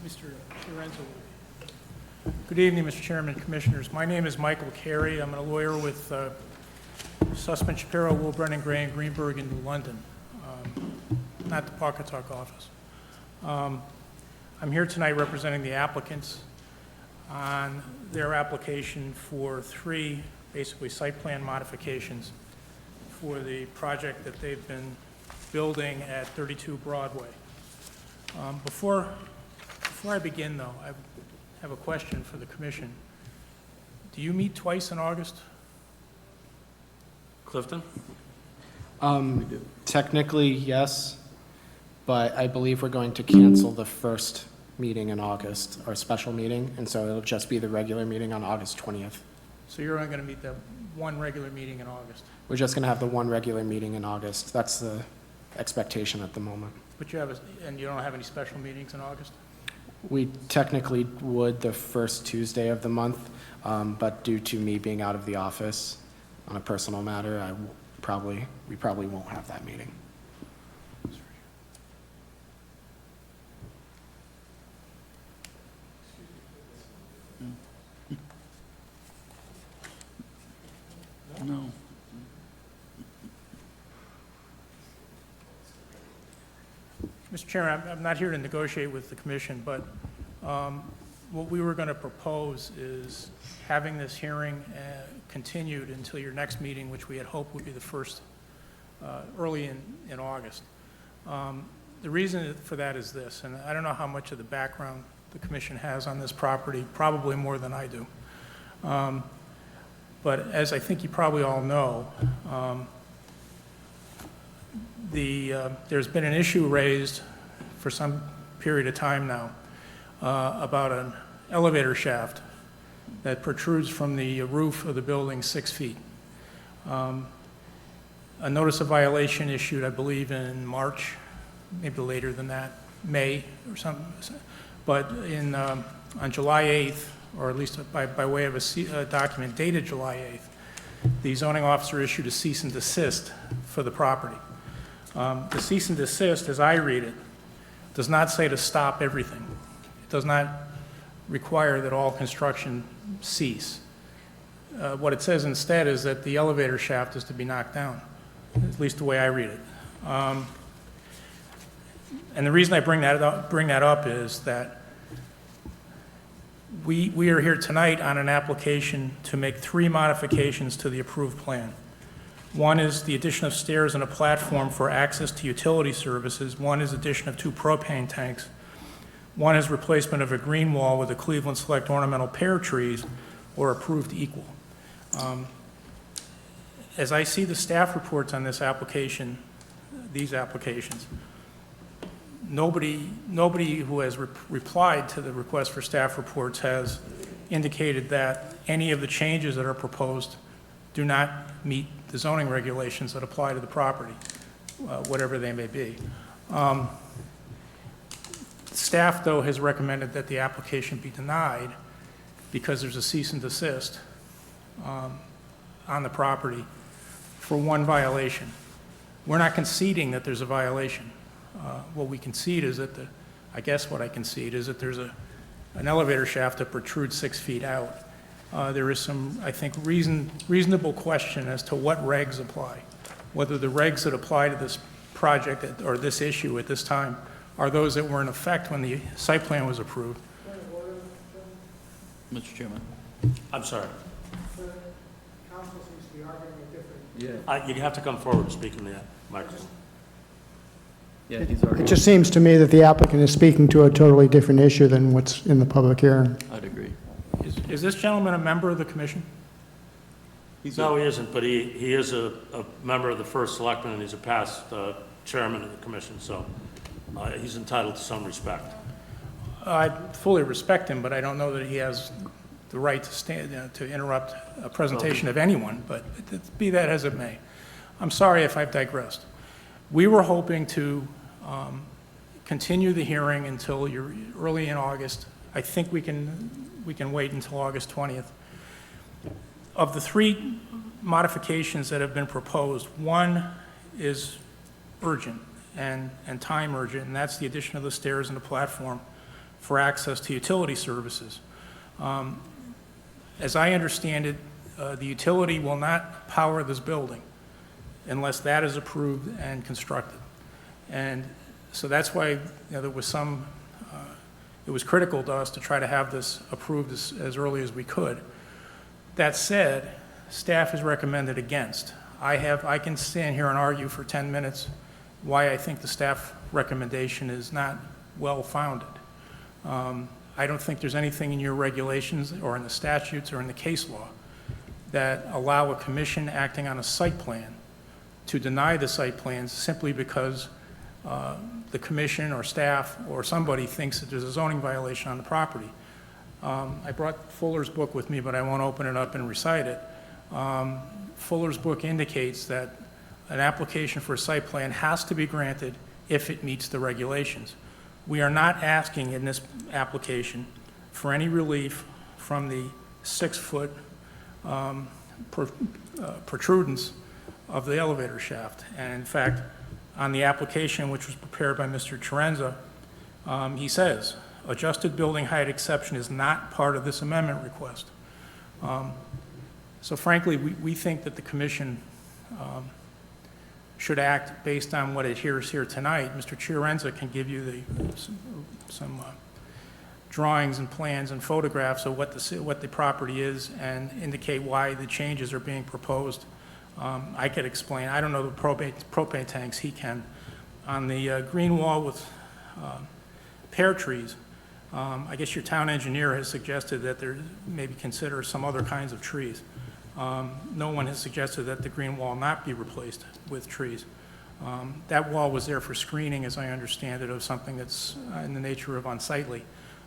Mr. Lorenzo. Good evening, Mr. Chairman, Commissioners. My name is Michael Carey. I'm a lawyer with Sussman, Shapiro, Will Brennan, Gray, and Greenberg in New London, not the Pawcatuck office. I'm here tonight representing the applicants on their application for 3, basically, site plan modifications for the project that they've been building at 32 Broadway. Before I begin, though, I have a question for the commission. Do you meet twice in August? Clifton? Technically, yes, but I believe we're going to cancel the first meeting in August, our special meeting, and so it'll just be the regular meeting on August 20th. So you're only going to meet that one regular meeting in August? We're just going to have the one regular meeting in August. That's the expectation at the moment. But you have, and you don't have any special meetings in August? We technically would the first Tuesday of the month, but due to me being out of the office on a personal matter, we probably won't have that meeting. No. Mr. Chairman, I'm not here to negotiate with the commission, but what we were going to propose is having this hearing continued until your next meeting, which we had hoped would be the first early in August. The reason for that is this, and I don't know how much of the background the commission has on this property, probably more than I do. But as I think you probably all know, there's been an issue raised for some period of time now about an elevator shaft that protrudes from the roof of the building 6 feet. A notice of violation issued, I believe, in March, maybe later than that, May or something. But on July 8th, or at least by way of a document dated July 8th, the zoning officer issued a cease and desist for the property. The cease and desist, as I read it, does not say to stop everything. It does not require that all construction cease. What it says instead is that the elevator shaft is to be knocked down, at least the way I read it. And the reason I bring that up is that we are here tonight on an application to make 3 modifications to the approved plan. One is the addition of stairs and a platform for access to utility services. One is addition of 2 propane tanks. One is replacement of a green wall with a Cleveland Select ornamental pear trees or approved equal. As I see the staff reports on this application, these applications, nobody who has replied to the request for staff reports has indicated that any of the changes that are proposed do not meet the zoning regulations that apply to the property, whatever they may be. Staff, though, has recommended that the application be denied because there's a cease and desist on the property for 1 violation. We're not conceding that there's a violation. What we concede is that I guess what I concede is that there's an elevator shaft that protrudes 6 feet out. There is some, I think, reasonable question as to what regs apply, whether the regs that apply to this project or this issue at this time are those that were in effect when the site plan was approved. Mr. Chairman. I'm sorry. Council seems to be arguing a different. Yeah. You have to come forward and speak in the microphone. Yeah, he's already. It just seems to me that the applicant is speaking to a totally different issue than what's in the public hearing. I'd agree. Is this gentleman a member of the commission? No, he isn't, but he is a member of the first selectman, and he's a past chairman of the commission, so he's entitled to some respect. I fully respect him, but I don't know that he has the right to stand, to interrupt a presentation of anyone, but be that as it may. I'm sorry if I've digressed. We were hoping to continue the hearing until you're early in August. I think we can wait until August 20th. Of the 3 modifications that have been proposed, one is urgent and time urgent, and that's the addition of the stairs and the platform for access to utility services. As I understand it, the utility will not power this building unless that is approved and constructed. And so that's why there was some, it was critical to us to try to have this approved as early as we could. That said, staff has recommended against. I can stand here and argue for 10 minutes why I think the staff recommendation is not well-founded. I don't think there's anything in your regulations or in the statutes or in the case law that allow a commission acting on a site plan to deny the site plans simply because the commission or staff or somebody thinks that there's a zoning violation on the property. I brought Fuller's book with me, but I won't open it up and recite it. Fuller's book indicates that an application for a site plan has to be granted if it meets the regulations. We are not asking in this application for any relief from the 6-foot protrudence of the elevator shaft. And in fact, on the application, which was prepared by Mr. Cerenza, he says, adjusted building height exception is not part of this amendment request. So frankly, we think that the commission should act based on what it hears here tonight. Mr. Cerenza can give you some drawings and plans and photographs of what the property is and indicate why the changes are being proposed. I could explain. I don't know the propane tanks. He can. On the green wall with pear trees, I guess your town engineer has suggested that there maybe consider some other kinds of trees. No one has suggested that the green wall not be replaced with trees. That wall was there for screening, as I understand it, of something that's in the nature of unsightly.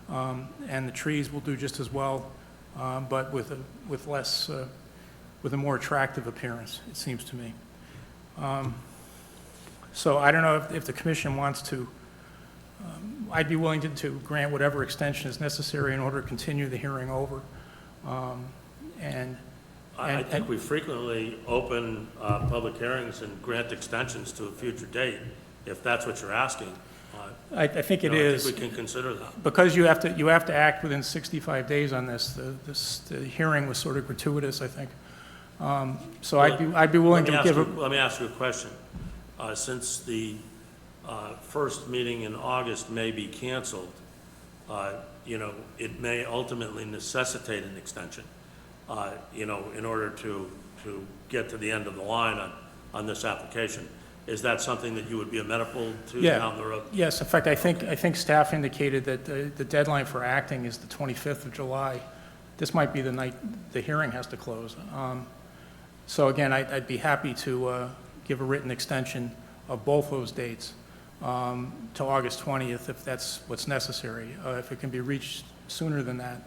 And the trees will do just as well, but with a more attractive appearance, it seems to me. So I don't know if the commission wants to, I'd be willing to grant whatever extension is necessary in order to continue the hearing over. I think we frequently open public hearings and grant extensions to a future date, if that's what you're asking. I think it is. I think we can consider that. Because you have to act within 65 days on this. The hearing was sort of gratuitous, I think. So I'd be willing to give a... Let me ask you a question. Since the first meeting in August may be canceled, it may ultimately necessitate an extension, in order to get to the end of the line on this application. Is that something that you would be amenable to down the road? Yes. In fact, I think staff indicated that the deadline for acting is the 25th of July. This might be the night the hearing has to close. So again, I'd be happy to give a written extension of both those dates to August 20th if that's what's necessary, if it can be reached sooner than that.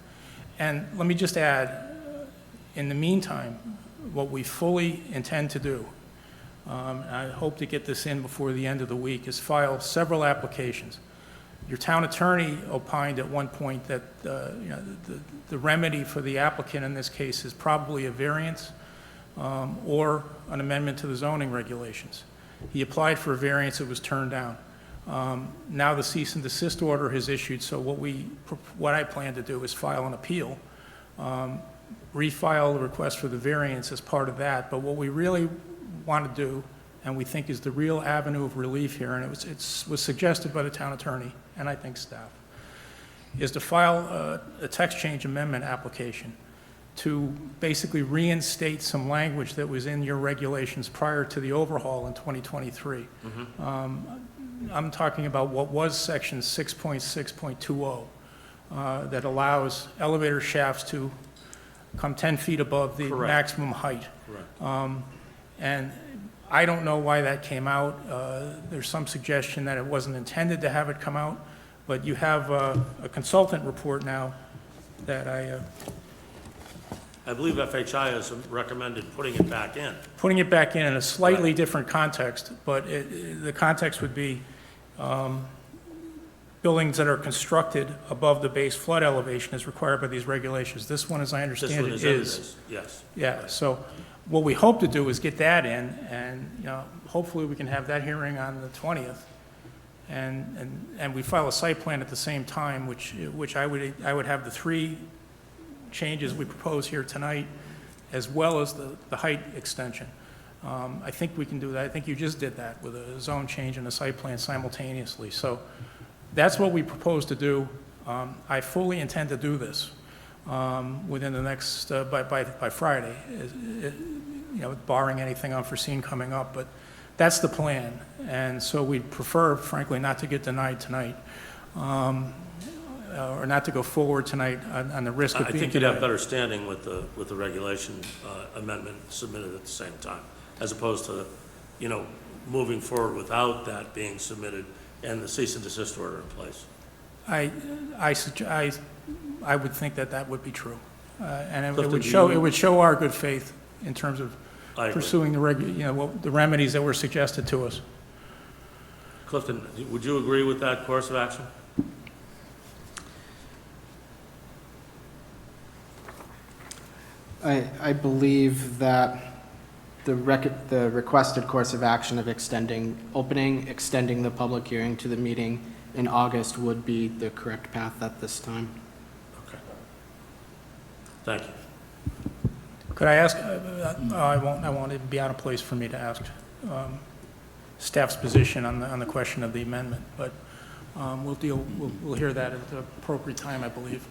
And let me just add, in the meantime, what we fully intend to do, I hope to get this in before the end of the week, is file several applications. Your town attorney opined at one point that the remedy for the applicant in this case is probably a variance or an amendment to the zoning regulations. He applied for a variance, it was turned down. Now the cease and desist order has issued, so what I plan to do is file an appeal, refile the request for the variance as part of that, but what we really want to do, and we think is the real avenue of relief here, and it was suggested by the town attorney, and I think staff, is to file a text change amendment application to basically reinstate some language that was in your regulations prior to the overhaul in 2023. I'm talking about what was section 6.6.20. that allows elevator shafts to come 10 feet above the Correct. maximum height. Correct. And I don't know why that came out. There's some suggestion that it wasn't intended to have it come out, but you have a consultant report now that I believe FHI has recommended putting it back in. putting it back in a slightly different context, but the context would be buildings that are constructed above the base flood elevation as required by these regulations. This one, as I This understand one it, is is. yes. Yeah, so what we hope to do is get that in, and, you know, hopefully we can have that hearing on the 20th. And we file a site plan at the same time, which I would have the 3 changes we propose here tonight, as well as the height extension. I think we can do that. I think you just did that with a zone change and a site plan simultaneously. So that's what we propose to do. I fully intend to do this within the next, by Friday, you know, barring anything unforeseen coming up. But that's the plan. And so we'd prefer, frankly, not to get denied tonight, or not to go forward tonight on the risk of being I think you'd have denied. better standing with the regulation amendment submitted at the same time, as opposed to, you know, moving forward without that being submitted and the cease and desist order in place. I would think that that would be true. And it Clifton, would do show, you- it would show our good faith in terms of I agree. pursuing the remedies that were suggested to us. Clifton, would you agree with that course of action? I believe that the requested course of action of extending the public hearing to the meeting in August would be the correct path at this time. Okay. Thank you. Could I ask, I won't even be out of place for me to ask staff's position on the question of the amendment, but we'll hear that at the appropriate time, I believe.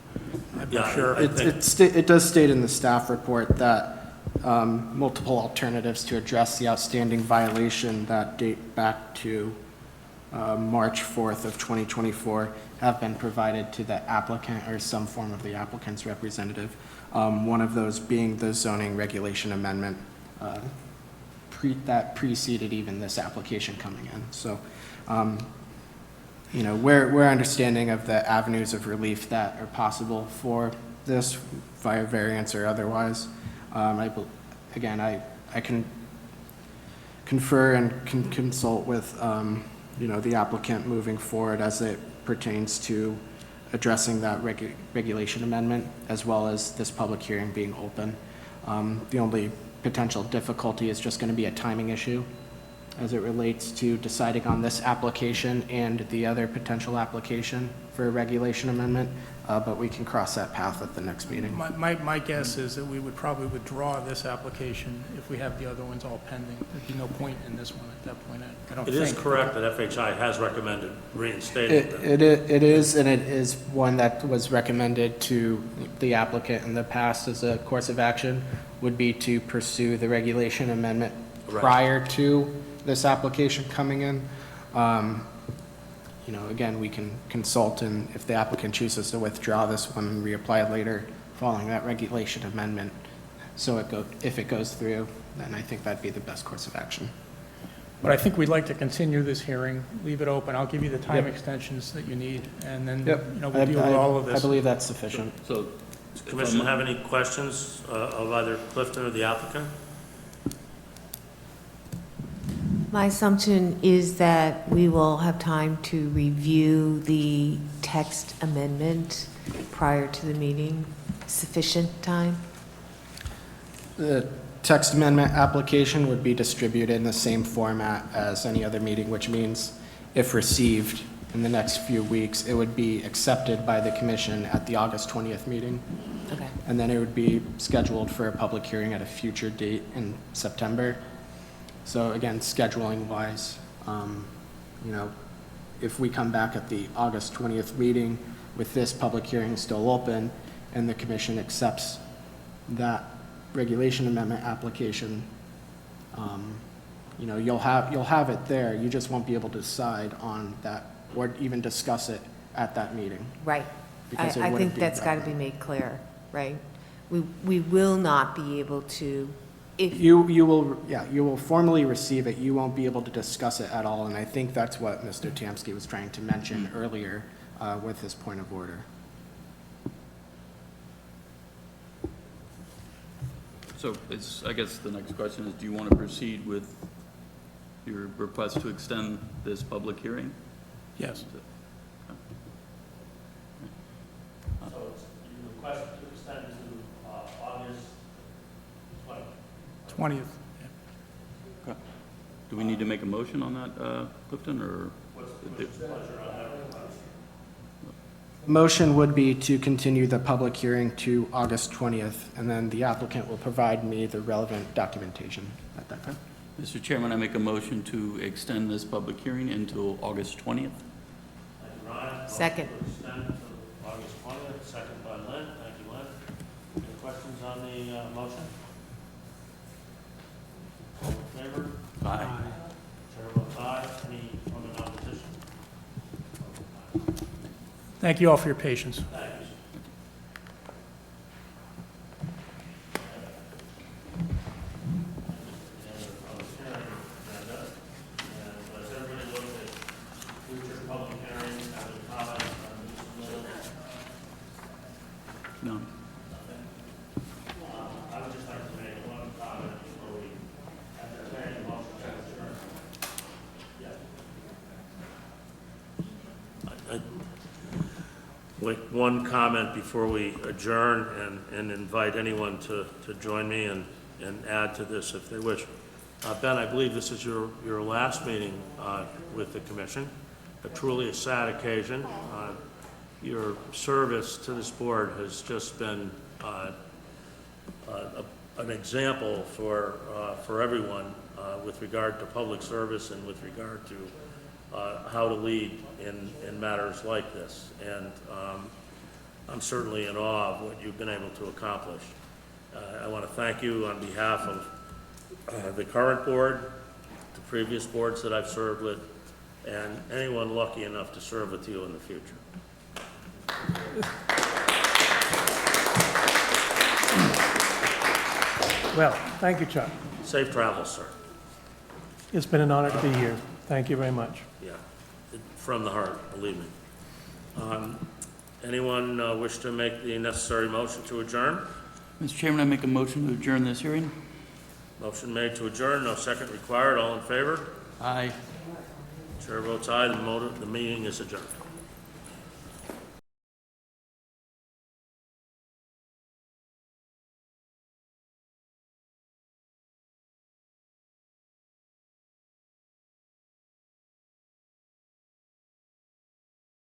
I'm Yeah, not sure. It does state in the staff report that multiple alternatives to address the outstanding violation that date back to March 4th of 2024 have been provided to the applicant or some form of the applicant's representative. One of those being the zoning regulation amendment that preceded even this application coming in. So, you know, we're understanding of the avenues of relief that are possible for this via variance or otherwise. Again, I can confer and can consult with, you know, the applicant moving forward as it pertains to addressing that regulation amendment, as well as this public hearing being open. The only potential difficulty is just going to be a timing issue as it relates to deciding on this application and the other potential application for a regulation amendment, but we can cross that path at the next meeting. My guess is that we would probably withdraw this application if we have the other ones all pending. There'd be no point in this one at that point, I don't think. It is correct that FHI has recommended reinstating them. It is, and it is one that was recommended to the applicant in the past as a course of action, would be to pursue the regulation amendment Right. prior to this application coming in. You know, again, we can consult, and if the applicant chooses to withdraw this one and reapply later following that regulation amendment, so if it goes through, then I think that'd be the best course of action. But I think we'd like to continue this hearing, leave it open. I'll give you the time Yep. extensions that you need, and then, Yep. you know, we'll deal with all of I this. believe that's sufficient. So, Does the commission have any questions of either Clifton or the applicant? My assumption is that we will have time to review the text amendment prior to the meeting. Sufficient time? The text amendment application would be distributed in the same format as any other meeting, which means if received in the next few weeks, it would be accepted by the commission at the August 20th meeting. Okay. And then it would be scheduled for a public hearing at a future date in September. So again, scheduling wise, you know, if we come back at the August 20th meeting with this public hearing still open and the commission accepts that regulation amendment application, you know, you'll have it there. You just won't be able to decide on that or even discuss it at that meeting. Right. because it I wouldn't think be that's got to proper. be made clear, right? We will not be able to, if, You will formally receive it, you won't be able to discuss it at all, and I think that's what Mr. Tamsky was trying to mention earlier with his point of order. So I guess the next question is, do you want to proceed with your request to extend this public hearing? Yes. So it's, you request to extend to August 20th. 20th. Okay. Do we need to make a motion on that, Clifton, or? What's the pleasure on that request? Motion would be to continue the public hearing to August 20th, and then the applicant will provide me the relevant documentation at that time. Mr. Chairman, I make a motion to extend this public hearing until August 20th. Thank you, Ryan. Second. Motion to extend to August 20th, second by Lynn. Thank you, Lynn. Any questions on the motion? All in favor? Aye. Chair votes aye. Any other opposition? Thank you all for your patience. Thank you. Does everybody look at future public hearings, have any comments on this bill? No. I would just like to make one comment before we entertain the motion to adjourn. Yeah. Like one comment before we adjourn and invite anyone to join me and add to this if they wish. Ben, I believe this is your last meeting with the commission, truly a sad occasion. Your service to this board has just been an example for everyone with regard to public service and with regard to how to lead in matters like this. And I'm certainly in awe of what you've been able to accomplish. I want to thank you on behalf of the current board, the previous boards that I've served with, and anyone lucky enough to serve with you in the future. Well, thank you, Chuck. Safe travels, sir. It's been an honor to be here. Thank you very much. Yeah, from the heart, believe me. Anyone wish to make the necessary motion to adjourn? Mr. Chairman, I make a motion to adjourn this hearing. Motion made to adjourn, no second required. All in favor? Aye. Chair votes aye. The meeting is adjourned.